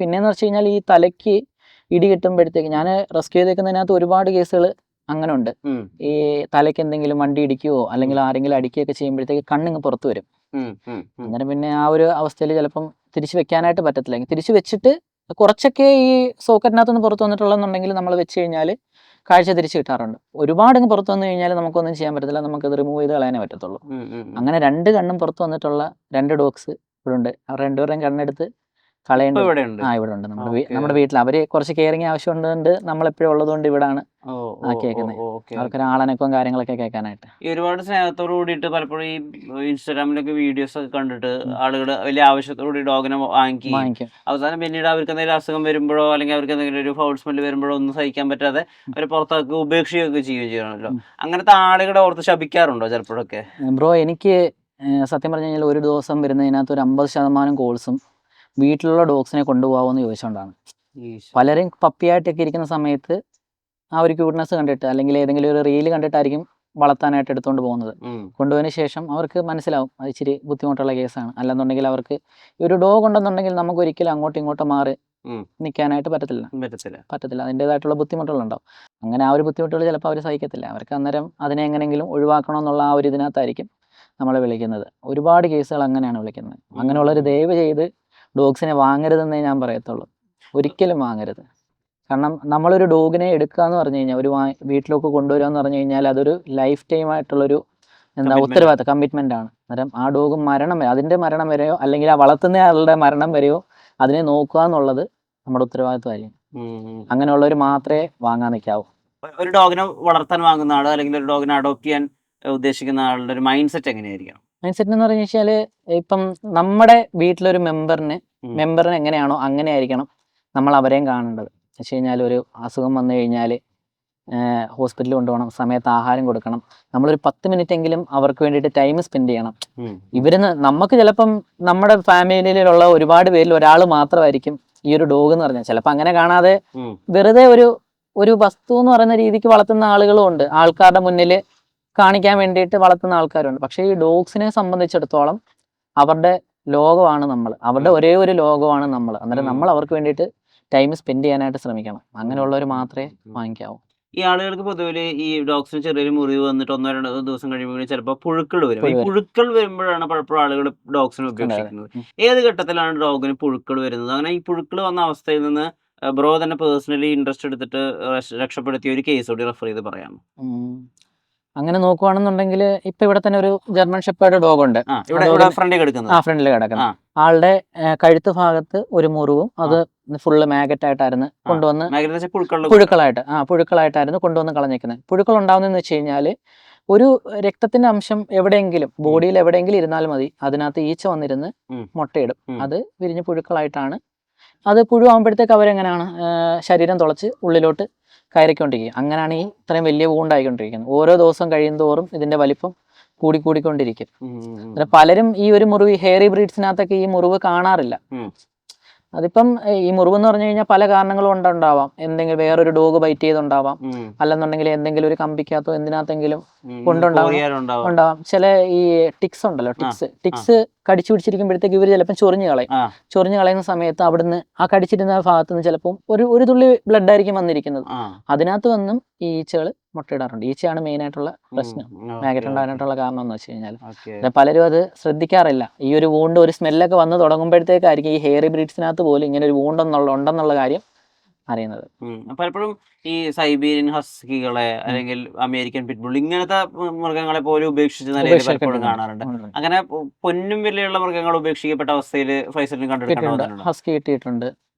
പിന്നെന്ന് വെച്ച് കഴിഞ്ഞാൽ ഈ തലയ്ക്ക് ഇടി കിട്ടുമ്പോഴത്തേക്ക് ഞാൻ റെസ്ക്യൂ ചെയ്തേക്കുന്നതിനകത്ത് ഒരുപാട് കേസുകൾ അങ്ങനെ ഉണ്ട്. ഈ തലയ്ക്ക് എന്തെങ്കിലും വണ്ടി ഇടിക്കുകയോ അല്ലെങ്കിൽ ആരെങ്കിലും അടിക്കുകയൊക്കെ ചെയ്യുമ്പോഴത്തേക്ക് കണ്ണിങ്ങ് പുറത്തു വരും. അന്നേരം പിന്നെ ആ ഒരു അവസ്ഥയിൽ ചിലപ്പം തിരിച്ച് വെക്കാനായിട്ട് പറ്റത്തില്ല. തിരിച്ച് വെച്ചിട്ട് കുറച്ചൊക്കെ ഈ സോക്കറ്റിനകത്തുനിന്ന് പുറത്ത് വന്നിട്ടുള്ളതെന്നുണ്ടെങ്കിൽ നമ്മൾ വെച്ച് കഴിഞ്ഞാൽ കാഴ്ച തിരിച്ച് കിട്ടാറുണ്ട്. ഒരുപാടങ്ങ് പുറത്ത് വന്നു കഴിഞ്ഞാൽ നമുക്കൊന്നും ചെയ്യാൻ പറ്റത്തില്ല. നമുക്കത് റിമൂവ് ചെയ്ത് കളയാനേ പറ്റത്തുള്ളൂ. അങ്ങനെ 2 കണ്ണും പുറത്ത് വന്നിട്ടുള്ള 2 ഡോഗ്സ് ഇവിടുണ്ട്. അവർ രണ്ടുപേരുടെയും കണ്ണെടുത്ത് ഇപ്പൊ കളയേണ്ടത് ഇവിടെ ഉണ്ട്. ഇവിടെ ഉണ്ട്. ഓക്കെ. നമ്മുടെ വീട്ടിൽ അവർ കുറച്ച് കെയറിങ് ആവശ്യമുണ്ട്. നമ്മളെപ്പോഴും ഉള്ളതുകൊണ്ട് ഇവിടാണ് ഓ ഓ ഓ ആക്കിയേക്കുന്നത്. ഓക്കെ അവർക്കൊരു ആളനക്കവും കാര്യങ്ങളൊക്കെ കേൾക്കാനായിട്ട്. ഈ ഒരുപാട് സ്നേഹത്തോട് കൂടിയിട്ട് പലപ്പോഴും ഈ ഇൻസ്റ്റാഗ്രാമിലൊക്കെ വീഡിയോസ് ഒക്കെ കണ്ടിട്ട് ആളുകൾ വലിയ ആവശ്യത്തോടുകൂടി ഡോഗിനെ വാങ്ങിക്കുകയും വാങ്ങിക്കും. അവസാനം പിന്നീട് അവർക്ക് എന്തെങ്കിലും അസുഖം വരുമ്പോഴോ അല്ലെങ്കിൽ അവർക്ക് എന്തെങ്കിലും ഒരു ഫൗൾ സ്മെല്ല് വരുമ്പോഴോ ഒന്നും സഹിക്കാൻ പറ്റാതെ അവർ പുറത്താക്കി ഉപേക്ഷിക്കുകയൊക്കെ ചെയ്യുകയും ചെയ്യണമല്ലോ. അങ്ങനത്തെ ആളുകളെ ഓർത്ത് ശപിക്കാറുണ്ടോ ചിലപ്പോഴൊക്കെ? ബ്രോ, എനിക്ക് സത്യം പറഞ്ഞു കഴിഞ്ഞാൽ ഒരു ദിവസം വരുന്നതിനകത്ത് ഒരു 50% കോൾസും വീട്ടിലുള്ള ഡോഗ്സിനെ കൊണ്ടുപോകാമെന്ന് ചോദിച്ചുകൊണ്ടാണ്. പലരും പപ്പിയായിട്ടൊക്കെ ഇരിക്കുന്ന സമയത്ത് ആ ഒരു ക്യൂട്ട്നെസ് കണ്ടിട്ട് അല്ലെങ്കിൽ ഏതെങ്കിലും ഒരു റീല് കണ്ടിട്ടായിരിക്കും വളർത്താനായിട്ട് എടുത്തുകൊണ്ട് പോകുന്നത്. കൊണ്ടുപോയതിന് ശേഷം അവർക്ക് മനസ്സിലാവും അത് ഇച്ചിരി ബുദ്ധിമുട്ടുള്ള കേസാണ്. അല്ലെന്നുണ്ടെങ്കിൽ അവർക്ക് ഒരു ഡോഗ് ഉണ്ടെന്നുണ്ടെങ്കിൽ നമുക്ക് ഒരിക്കലും അങ്ങോട്ടും ഇങ്ങോട്ടും മാറി നിൽക്കാനായിട്ട് പറ്റത്തില്ല. അതിൻ്റെതായിട്ടുള്ള ബുദ്ധിമുട്ടുകളുണ്ടാവും. അങ്ങനെ ആ ഒരു ബുദ്ധിമുട്ടുകൾ ചിലപ്പോൾ അവർ സഹിക്കത്തില്ല. അവർക്ക് അന്നേരം അതിനെ എങ്ങനെയെങ്കിലും ഒഴിവാക്കണമെന്നുള്ള ആ ഒരു ഇതിനകത്തായിരിക്കും നമ്മളെ വിളിക്കുന്നത്. ഒരുപാട് കേസുകൾ അങ്ങനെയാണ് വിളിക്കുന്നത്. അങ്ങനെയുള്ളൊരു ദയവ് ചെയ്ത് ഡോഗ്സിനെ വാങ്ങരുതെന്നേ ഞാൻ പറയത്തുള്ളൂ. ഒരിക്കലും വാങ്ങരുത്. കാരണം നമ്മളൊരു ഡോഗിനെ എടുക്കുക എന്ന് പറഞ്ഞു കഴിഞ്ഞാൽ വീട്ടിലൊക്കെ കൊണ്ടുവരിക എന്ന് പറഞ്ഞു കഴിഞ്ഞാൽ അതൊരു ലൈഫ് ടൈം ആയിട്ടുള്ളൊരു ഉത്തരവാദിത്തം, കമ്മിറ്റ്മെൻ്റ് ആണ്. അന്നേരം ആ ഡോഗ് അതിൻ്റെ മരണം വരെയോ അല്ലെങ്കിൽ ആ വളർത്തുന്ന ആളുടെ മരണം വരെയോ അതിനെ നോക്കുക എന്നുള്ളത് നമ്മുടെ ഉത്തരവാദിത്തമായിരിക്കും. അങ്ങനെയുള്ളവർ മാത്രമേ വാങ്ങാൻ നിൽക്കാവൂ. ഒരു ഡോഗിനെ വളർത്താൻ വാങ്ങുന്ന ആൾ അല്ലെങ്കിൽ ഒരു ഡോഗിനെ അഡോപ്റ്റ് ചെയ്യാൻ ഉദ്ദേശിക്കുന്ന ആളുടെ ഒരു മൈൻഡ് സെറ്റ് എങ്ങനെയായിരിക്കണം? മൈൻഡ് സെറ്റ് എന്ന് പറഞ്ഞു വെച്ചാൽ ഇപ്പം നമ്മുടെ വീട്ടിലൊരു മെമ്പറിന് എങ്ങനെയാണോ അങ്ങനെ ആയിരിക്കണം നമ്മൾ അവരെയും കാണേണ്ടത്. വെച്ച് കഴിഞ്ഞാൽ ഒരു അസുഖം വന്നു കഴിഞ്ഞാൽ ഹോസ്പിറ്റലിൽ കൊണ്ടുപോകണം, സമയത്ത് ആഹാരം കൊടുക്കണം, നമ്മളൊരു 10 മിനിറ്റെങ്കിലും അവർക്ക് വേണ്ടിയിട്ട് ടൈം സ്പെൻഡ് ചെയ്യണം. നമുക്ക് ചിലപ്പം നമ്മുടെ ഫാമിലിയിലുള്ള ഒരുപാട് പേരിൽ ഒരാൾ മാത്രമായിരിക്കും ഈ ഒരു ഡോഗ് എന്ന് പറഞ്ഞാൽ. ചിലപ്പോൾ അങ്ങനെ കാണാതെ വെറുതെ ഒരു വസ്തു എന്ന് പറയുന്ന രീതിക്ക് വളർത്തുന്ന ആളുകളും ഉണ്ട്. ആൾക്കാരുടെ മുന്നിൽ കാണിക്കാൻ വേണ്ടിയിട്ട് വളർത്തുന്ന ആൾക്കാരുണ്ട്. പക്ഷേ ഈ ഡോഗ്സിനെ സംബന്ധിച്ചിടത്തോളം അവരുടെ ലോകമാണ് നമ്മൾ, അവരുടെ ഒരേ ഒരു ലോകമാണ് നമ്മൾ. അന്നേരം നമ്മൾ അവർക്ക് വേണ്ടിയിട്ട് ടൈം സ്പെൻഡ് ചെയ്യാനായിട്ട് ശ്രമിക്കണം. അങ്ങനെയുള്ളവർ മാത്രമേ വാങ്ങിക്കാവൂ. ഈ ആളുകൾക്ക് പൊതുവെ ഈ ഡോഗ്സിന് ചെറിയൊരു മുറിവ് വന്നിട്ട് 1-2 ദിവസം കഴിയുമ്പോൾ ചിലപ്പോൾ പുഴുക്കൾ വരും. ഈ പുഴുക്കൾ വരുമ്പോഴാണ് പലപ്പോഴും ആളുകൾ ഡോഗ്സിനെ ഉപേക്ഷിക്കുന്നത്. ഏത് ഘട്ടത്തിലാണ് ഡോഗിന് പുഴുക്കൾ വരുന്നത്? അങ്ങനെ ഈ പുഴുക്കൾ വന്ന അവസ്ഥയിൽ നിന്ന് ബ്രോ തന്നെ പേഴ്സണലി ഇൻട്രസ്റ്റ് എടുത്തിട്ട് രക്ഷപ്പെടുത്തിയ ഒരു കേസ് കൂടി റെഫർ ചെയ്ത് പറയാം. അങ്ങനെ നോക്കുവാണെന്നുണ്ടെങ്കിൽ ഇപ്പൊ ഇവിടെ തന്നെ ഒരു ജർമ്മൻ ഷെപ്പേർഡ് ഡോഗ് ഉണ്ട്. ഫ്രണ്ടിൽ കിടക്കുന്നത്. ആളുടെ കഴുത്ത് ഭാഗത്ത് ഒരു മുറിവും അത് ഫുള്ള് മാഗറ്റ് ആയിട്ടായിരുന്നു കൊണ്ടുവന്ന് പുഴുക്കളായിട്ടായിരുന്നു കൊണ്ടുവന്ന് കളഞ്ഞേക്കുന്നത്. പുഴുക്കൾ ഉണ്ടാവുന്നതെന്ന് വെച്ച് കഴിഞ്ഞാൽ ഒരു രക്തത്തിന്റെ അംശം എവിടെയെങ്കിലും ബോഡിയിൽ എവിടെയെങ്കിലും ഇരുന്നാൽ മതി, അതിനകത്ത് ഈച്ച വന്നിരുന്ന് മുട്ടയിടും. അത് വിരിഞ്ഞ് പുഴുക്കളായിട്ടാണ്. അത് പുഴുവാകുമ്പോഴത്തേക്ക് അവരെങ്ങനെയാണ് ശരീരം തുളച്ച് ഉള്ളിലോട്ട് കയറിക്കൊണ്ടിരിക്കുക. അങ്ങനെയാണ് ഈ ഇത്രയും വലിയ വൂണ്ടായിക്കൊണ്ടിരിക്കുന്നത്. ഓരോ ദിവസം കഴിയുന്തോറും ഇതിന്റെ വലിപ്പം കൂടിക്കൊണ്ടിരിക്കും. പലരും ഈ ഒരു മുറിവ് ഹെയറി ബ്രീഡ്സിനകത്തൊക്കെ ഈ മുറിവ് കാണാറില്ല. അതിപ്പം ഈ മുറിവ് എന്ന് പറഞ്ഞു കഴിഞ്ഞാൽ പല കാരണങ്ങളും കൊണ്ടുണ്ടാവാം. എന്തെങ്കിലും വേറൊരു ഡോഗ് ബൈറ്റ് ചെയ്തുണ്ടാവാം, അല്ലെന്നുണ്ടെങ്കിൽ എന്തെങ്കിലും ഒരു കമ്പിക്കകത്തോ എന്തിനകത്തെങ്കിലും ഉണ്ടാവാം. ചില ഈ ടിക്സ് ഉണ്ടല്ലോ, ടിക്സ് കടിച്ചു പിടിച്ചിരിക്കുമ്പോഴത്തേക്ക് ഇവർ ചിലപ്പോൾ ചൊറിഞ്ഞു കളയുന്ന സമയത്ത് അവിടുന്ന് ആ കടിച്ചിരുന്ന ഭാഗത്ത് നിന്ന് ചിലപ്പോൾ ഒരു തുള്ളി ബ്ലഡ് ആയിരിക്കും വന്നിരിക്കുന്നത്. അതിനകത്ത് വന്നും ഈ ഈച്ചകൾ മുട്ടയിടാറുണ്ട്. ഈച്ചയാണ് മെയിൻ ആയിട്ടുള്ള പ്രശ്നം, മാഗറ്റ് ഉണ്ടാകാനായിട്ടുള്ള കാരണം എന്ന് വെച്ച് കഴിഞ്ഞാൽ. പലരും അത് ശ്രദ്ധിക്കാറില്ല. ഈ ഒരു വൂണ്ട് ഒരു സ്മെല്ലൊക്കെ വന്ന് തുടങ്ങുമ്പോഴത്തേക്കായിരിക്കും ഈ ഹെയറി ബ്രീഡ്സിനകത്ത് പോലും ഇങ്ങനെ ഒരു വൂണ്ട് ഉണ്ടെന്നുള്ള കാര്യം അറിയുന്നത്. പലപ്പോഴും ഈ സൈബീരിയൻ ഹസ്കികളെ അല്ലെങ്കിൽ അമേരിക്കൻ പിറ്റ്ബുൾ ഇങ്ങനത്തെ മൃഗങ്ങളെ പോലും ഉപേക്ഷിച്ച നിലയിൽ പലപ്പോഴും കാണാറുണ്ട്. അങ്ങനെ പൊന്നും വിലയുള്ള മൃഗങ്ങൾ ഉപേക്ഷിക്കപ്പെട്ട അവസ്ഥയിൽ ഫൈസലിന് കണ്ടിട്ടുണ്ട്. ഹസ്കി കിട്ടിയിട്ടുണ്ട്.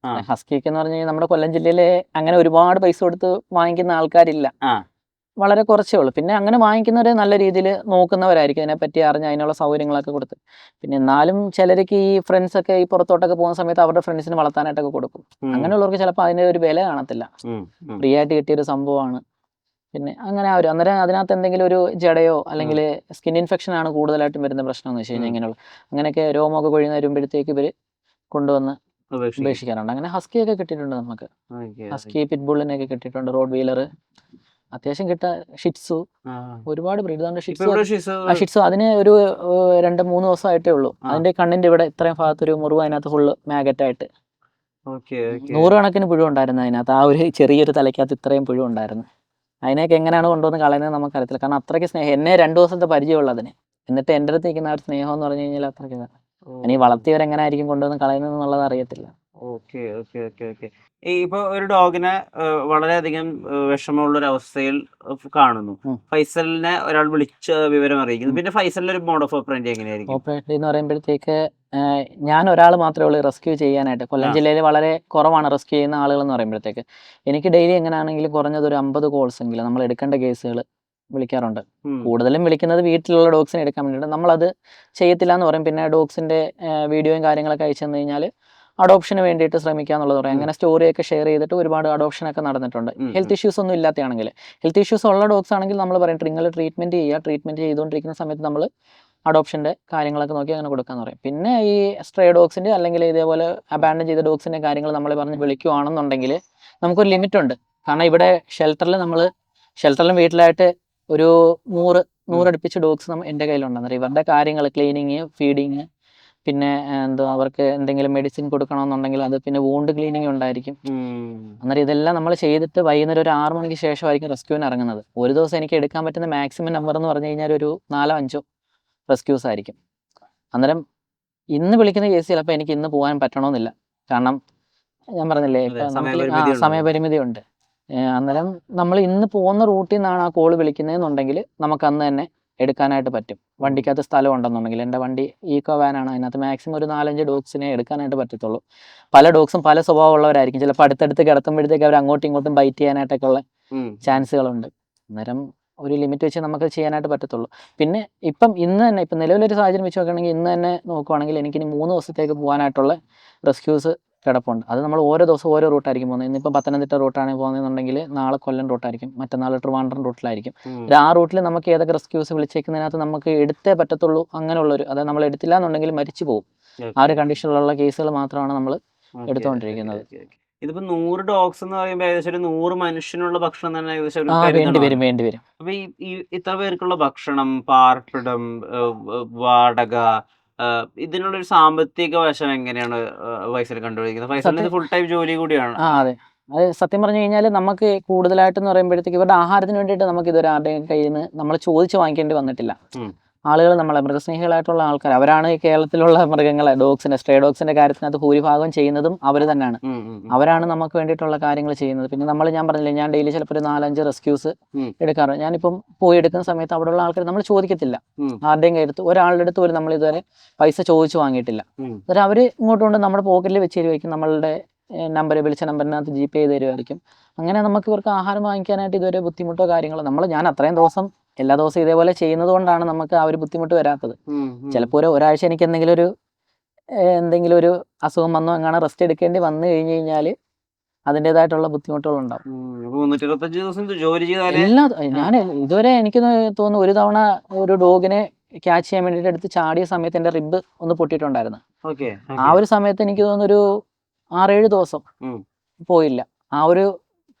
ഹസ്കിക്ക് എന്ന് പറഞ്ഞു കഴിഞ്ഞാൽ നമ്മുടെ കൊല്ലം ജില്ലയിലെ അങ്ങനെ ഒരുപാട് പൈസ കൊടുത്ത് വാങ്ങിക്കുന്ന ആൾക്കാരില്ല, വളരെ കുറച്ചേ ഉള്ളൂ. പിന്നെ അങ്ങനെ വാങ്ങിക്കുന്നവർ നല്ല രീതിയിൽ നോക്കുന്നവരായിരിക്കും, അതിനെപ്പറ്റി അറിഞ്ഞ് അതിനുള്ള സൗകര്യങ്ങളൊക്കെ കൊടുത്ത്. പിന്നെ എന്നാലും ചിലർക്ക് ഈ ഫ്രണ്ട്സൊക്കെ ഈ പുറത്തോട്ടൊക്കെ പോകുന്ന സമയത്ത് അവരുടെ ഫ്രണ്ട്സിന് വളർത്താനായിട്ടൊക്കെ കൊടുക്കും. അങ്ങനെയുള്ളവർക്ക് ചിലപ്പോൾ അതിന് ഒരു വില കാണത്തില്ല, ഫ്രീ ആയിട്ട് കിട്ടിയൊരു സംഭവമാണ്. പിന്നെ അങ്ങനെ അന്നേരം അതിനകത്ത് എന്തെങ്കിലും ഒരു ജടയോ അല്ലെങ്കിൽ സ്കിൻ ഇൻഫെക്ഷൻ ആണ് കൂടുതലായിട്ടും വരുന്ന പ്രശ്നം എന്ന് വെച്ച് കഴിഞ്ഞാൽ ഇങ്ങനെയുള്ള അങ്ങനെയൊക്കെ രോമമൊക്കെ കൊഴിഞ്ഞ് വരുമ്പോഴത്തേക്ക് ഇവർ കൊണ്ടുവന്ന് ഉപേക്ഷിക്കാറുണ്ട്. അങ്ങനെ ഹസ്കിയൊക്കെ കിട്ടിയിട്ടുണ്ട് നമുക്ക്. ഹസ്കി പിറ്റ്ബുള്ളിനെയൊക്കെ കിട്ടിയിട്ടുണ്ട്, റോഡ് വീലർ അത്യാവശ്യം ഷിറ്റ്സു, ഒരുപാട് ബ്രീഡ്. ഷിറ്റ്സു അതിന് ഒരു 2-3 ദിവസമായിട്ടേ ഉള്ളൂ. അതിന്റെ കണ്ണിന്റെ ഇവിടെ ഇത്രയും ഭാഗത്തൊരു മുറിവ്, അതിനകത്ത് ഫുള്ള് മാഗറ്റായിട്ട് 100 കണക്കിന് പുഴു ഉണ്ടായിരുന്നു അതിനകത്ത്. ആ ഒരു ചെറിയൊരു തലയ്ക്കകത്ത് ഇത്രയും പുഴു ഉണ്ടായിരുന്നു. അതിനെയൊക്കെ എങ്ങനെയാണ് കൊണ്ടുവന്ന് കളയുന്നത് നമുക്കറിയത്തില്ല. കാരണം അത്രയ്ക്ക് സ്നേഹം. എന്നെ 2 ദിവസത്തെ പരിചയമുള്ള അതിന്, എന്നിട്ട് എൻ്റെ അടുത്ത് നിൽക്കുന്ന ആ ഒരു സ്നേഹം എന്ന് പറഞ്ഞു കഴിഞ്ഞാൽ അത്രയ്ക്ക് ഇനി വളർത്തിയവരെങ്ങനെ ആയിരിക്കും കൊണ്ടുവന്ന് കളയുന്നത് എന്നുള്ളത് അറിയത്തില്ല. Okay, okay, okay, okay. ഇപ്പൊ ഒരു ഡോഗിനെ വളരെയധികം വിഷമമുള്ളൊരവസ്ഥയിൽ കാണുന്നു. ഉം. ഫൈസലിനെ ഒരാൾ വിളിച്ച് വിവരം അറിയിക്കുന്നു. ഉം. പിന്നെ ഫൈസലിന്റെ ഒരു മോഡ് ഓഫ് ഓപ്പറേണ്ടി എങ്ങനെയായിരിക്കും? ഓപ്പറേഷൻ എന്ന് പറയുമ്പോഴത്തേക്ക് ഞാൻ ഒരാൾ മാത്രമേ ഉള്ളൂ റെസ്ക്യൂ ചെയ്യാനായിട്ട്. കൊല്ലം ആ. ജില്ലയിൽ വളരെ കുറവാണ് റെസ്ക്യൂ ചെയ്യുന്ന ആളുകൾ എന്ന് പറയുമ്പോഴത്തേക്ക്. എനിക്ക് ഡെയിലി എങ്ങനെയാണെങ്കിലും കുറഞ്ഞത് ഒരു 50 കോൾസ് എങ്കിലും നമ്മൾ എടുക്കേണ്ട കേസുകൾ വിളിക്കാറുണ്ട്. ഉം. കൂടുതലും വിളിക്കുന്നത് വീട്ടിലുള്ള ഡോഗ്സിനെ എടുക്കാൻ വേണ്ടിയിട്ട്. നമ്മളത് ചെയ്യത്തില്ല എന്ന് പറയും. പിന്നെ ഡോഗ്സിൻ്റെ വീഡിയോയും കാര്യങ്ങളൊക്കെ അയച്ചു തന്നു കഴിഞ്ഞാൽ അഡോപ്ഷന് വേണ്ടിയിട്ട് ശ്രമിക്കുക എന്നുള്ളത് പറയും. അങ്ങനെ സ്റ്റോറിയൊക്കെ ഷെയർ ചെയ്തിട്ട് ഒരുപാട് അഡോപ്ഷനൊക്കെ നടന്നിട്ടുണ്ട്. ഹെൽത്ത് ഇഷ്യൂസ് ഒന്നും ഇല്ലാത്തതാണെങ്കിൽ. ഹെൽത്ത് ഇഷ്യൂസ് ഉള്ള ഡോഗ്സ് ആണെങ്കിൽ നമ്മൾ പറയും നിങ്ങൾ ട്രീറ്റ്മെൻറ്റ് ചെയ്യുക. ട്രീറ്റ്മെൻറ്റ് ചെയ്തുകൊണ്ടിരിക്കുന്ന സമയത്ത് നമ്മൾ അഡോപ്ഷൻ്റെ കാര്യങ്ങളൊക്കെ നോക്കി അങ്ങനെ കൊടുക്കാമെന്ന് പറയും. പിന്നെ ഈ സ്ട്രേ ഡോഗ്സിൻ്റെ അല്ലെങ്കിൽ ഇതേപോലെ അബാൻഡൻ ചെയ്ത ഡോഗ്സിൻ്റെ കാര്യങ്ങൾ നമ്മൾ പറഞ്ഞ് വിളിക്കുകയാണെന്നുണ്ടെങ്കിൽ നമുക്കൊരു ലിമിറ്റുണ്ട്. കാരണം ഇവിടെ ഷെൽട്ടറിലും വീട്ടിലായിട്ട് ഒരു 100 അടുപ്പിച്ച് ഡോഗ്സ് എൻ്റെ കയ്യിലുണ്ടെന്ന്. ഇവരുടെ കാര്യങ്ങൾ ക്ലീനിങ്, ഫീഡിങ്, പിന്നെ അവർക്ക് എന്തെങ്കിലും മെഡിസിൻ കൊടുക്കണമെന്നുണ്ടെങ്കിൽ അത്, പിന്നെ വൂണ്ട് ക്ലീനിങ് ഉണ്ടായിരിക്കും. അന്നേരം ഇതെല്ലാം നമ്മൾ ചെയ്തിട്ട് വൈകുന്നേരം ഒരു 6 മണിക്ക് ശേഷമായിരിക്കും റെസ്ക്യൂവിന് ഇറങ്ങുന്നത്. ഒരു ദിവസം എനിക്ക് എടുക്കാൻ പറ്റുന്ന മാക്സിമം നമ്പർ എന്ന് പറഞ്ഞു കഴിഞ്ഞാൽ ഒരു 4-5 റെസ്ക്യൂസ് ആയിരിക്കും. അന്നേരം ഇന്ന് വിളിക്കുന്ന കേസ് ചിലപ്പോൾ എനിക്ക് ഇന്ന് പോകാൻ പറ്റണമെന്നില്ല. കാരണം ഞാൻ പറഞ്ഞില്ലേ ഇപ്പം നമുക്ക് സമയപരിമിതി ഉണ്ട്. അന്നേരം നമ്മൾ ഇന്ന് പോകുന്ന റൂട്ടിൽ നിന്നാണ് ആ കോൾ വിളിക്കുന്നതെന്നുണ്ടെങ്കിൽ നമുക്ക് അന്ന് തന്നെ എടുക്കാനായിട്ട് പറ്റും. വണ്ടിക്കകത്ത് സ്ഥലം ഉണ്ടെന്നുണ്ടെങ്കിൽ. എൻ്റെ വണ്ടി ഈക്കോ വാനാണ്. അതിനകത്ത് മാക്സിമം ഒരു 4-5 ഡോഗ്സിനെ എടുക്കാനായിട്ട് പറ്റത്തുള്ളൂ. പല ഡോഗ്സും പല സ്വഭാവമുള്ളവരായിരിക്കും. ചിലപ്പോൾ അടുത്തടുത്ത് കിടത്തുമ്പോഴത്തേക്ക് അവർ അങ്ങോട്ടും ഇങ്ങോട്ടും ബൈറ്റ് ചെയ്യാനായിട്ടൊക്കെ ഉള്ള ചാൻസുകളുണ്ട്. അന്നേരം ഒരു ലിമിറ്റ് വെച്ച് നമുക്ക് ചെയ്യാനായിട്ട് പറ്റത്തുള്ളൂ. പിന്നെ ഇന്ന് തന്നെ നിലവിലൊരു സാഹചര്യം വെച്ച് നോക്കുകയാണെങ്കിൽ ഇന്ന് തന്നെ നോക്കുവാണെങ്കിൽ എനിക്കിനി 3 ദിവസത്തേക്ക് പോകാനായിട്ടുള്ള റെസ്ക്യൂസ് കിടപ്പുണ്ട്. അത് നമ്മൾ ഓരോ ദിവസം ഓരോ റൂട്ടായിരിക്കും പോകുന്നത്. ഇന്നിപ്പോൾ പത്തനംതിട്ട റൂട്ടാണ് പോകുന്നതെന്നുണ്ടെങ്കിൽ നാളെ കൊല്ലം റൂട്ടായിരിക്കും, മറ്റന്നാൾ ട്രിവാൻഡ്രം റൂട്ടിലായിരിക്കും. ആ റൂട്ടിൽ നമുക്ക് ഏതൊക്കെ റെസ്ക്യൂസ് വിളിച്ചേക്കുന്നതിനകത്ത് നമുക്ക് എടുത്തേ പറ്റത്തുള്ളൂ. അങ്ങനെയുള്ളൊരു, അതായത് നമ്മൾ എടുത്തില്ല എന്നുണ്ടെങ്കിൽ മരിച്ചു പോകും. ആ ഒരു കണ്ടീഷനിലുള്ള കേസുകൾ മാത്രമാണ് നമ്മൾ എടുത്തുകൊണ്ടിരിക്കുന്നത്. ഇതിപ്പോ 100 ഡോഗ്സ് എന്ന് പറയുമ്പോൾ ഏകദേശം ഒരു 100 മനുഷ്യനുള്ള ഭക്ഷണം തന്നെ ഏകദേശം വേണ്ടിവരും. അപ്പൊ ഈ ഇത്ര പേർക്കുള്ള ഭക്ഷണം, പാർപ്പിടം, വാടക, ഇതിനുള്ളൊരു സാമ്പത്തിക വശം എങ്ങനെയാണ് ഫൈസൽ കണ്ടുപിടിക്കുന്നത്? ഫൈസലിന് ഫുൾ ടൈം ജോലി കൂടിയാണ്. അതെ. അത് സത്യം പറഞ്ഞു കഴിഞ്ഞാൽ നമുക്ക് കൂടുതലായിട്ടെന്ന് പറയുമ്പോഴത്തേക്ക് ഇവരുടെ ആഹാരത്തിന് വേണ്ടിയിട്ട് നമുക്ക് ഇതുവരെ ആരുടെയും കയ്യിൽ നിന്ന് നമ്മൾ ചോദിച്ച് വാങ്ങിക്കേണ്ടി വന്നിട്ടില്ല. ആളുകൾ, നമ്മളെ മൃഗസ്നേഹികളായിട്ടുള്ള ആൾക്കാർ, അവരാണ് ഈ കേരളത്തിലുള്ള മൃഗങ്ങളെ, സ്ട്രേ ഡോഗ്സിന്റെ കാര്യത്തിനകത്ത് ഭൂരിഭാഗം ചെയ്യുന്നതും അവർ തന്നെയാണ്. അവരാണ് നമുക്ക് വേണ്ടിയിട്ടുള്ള കാര്യങ്ങൾ ചെയ്യുന്നത്. പിന്നെ ഞാൻ പറഞ്ഞില്ലേ, ഞാൻ ഡെയിലി ചിലപ്പോൾ ഒരു 4-5 റെസ്ക്യൂസ് എടുക്കാറുണ്ട്. ഞാനിപ്പം പോയി എടുക്കുന്ന സമയത്ത് അവിടെയുള്ള ആൾക്കാർ നമ്മൾ ചോദിക്കത്തില്ല. ആരുടെയും കയ്യെടുത്ത് ഒരാളുടെ അടുത്ത് പോലും നമ്മൾ ഇതുവരെ പൈസ ചോദിച്ചു വാങ്ങിയിട്ടില്ല. അന്നേരം അവർ ഇങ്ങോട്ട് കൊണ്ട് നമ്മുടെ പോക്കറ്റിൽ വെച്ച് തരുമായിരിക്കും. നമ്മളുടെ വിളിച്ച നമ്പറിനകത്ത് GPay ചെയ്ത് തരുമായിരിക്കും. അങ്ങനെ നമുക്ക് ഇവർക്ക് ആഹാരം വാങ്ങിക്കാനായിട്ട് ഇതുവരെ ബുദ്ധിമുട്ടോ കാര്യങ്ങളോ, ഞാൻ അത്രയും ദിവസം എല്ലാ ദിവസവും ഇതേപോലെ ചെയ്യുന്നത് കൊണ്ടാണ് നമുക്ക് ആ ഒരു ബുദ്ധിമുട്ട് വരാത്തത്. ചിലപ്പോൾ ഒരാഴ്ച എനിക്ക് എന്തെങ്കിലും ഒരു അസുഖം വന്നോ എങ്ങനെ റെസ്റ്റ് എടുക്കേണ്ടി വന്നു കഴിഞ്ഞു കഴിഞ്ഞാൽ അതിൻ്റെതായിട്ടുള്ള ബുദ്ധിമുട്ടുകളുണ്ടാവും. ഞാൻ ഇതുവരെ എനിക്ക് തോന്നുന്നു ഒരു തവണ ഒരു ഡോഗിനെ ക്യാച്ച് ചെയ്യാൻ വേണ്ടിയിട്ട് എടുത്ത് ചാടിയ സമയത്ത് എൻ്റെ റിബ് ഒന്ന് പൊട്ടിയിട്ടുണ്ടായിരുന്നു. ആ ഒരു സമയത്ത് എനിക്ക് തോന്നുന്നു ഒരു 6-7 ദിവസം പോയില്ല.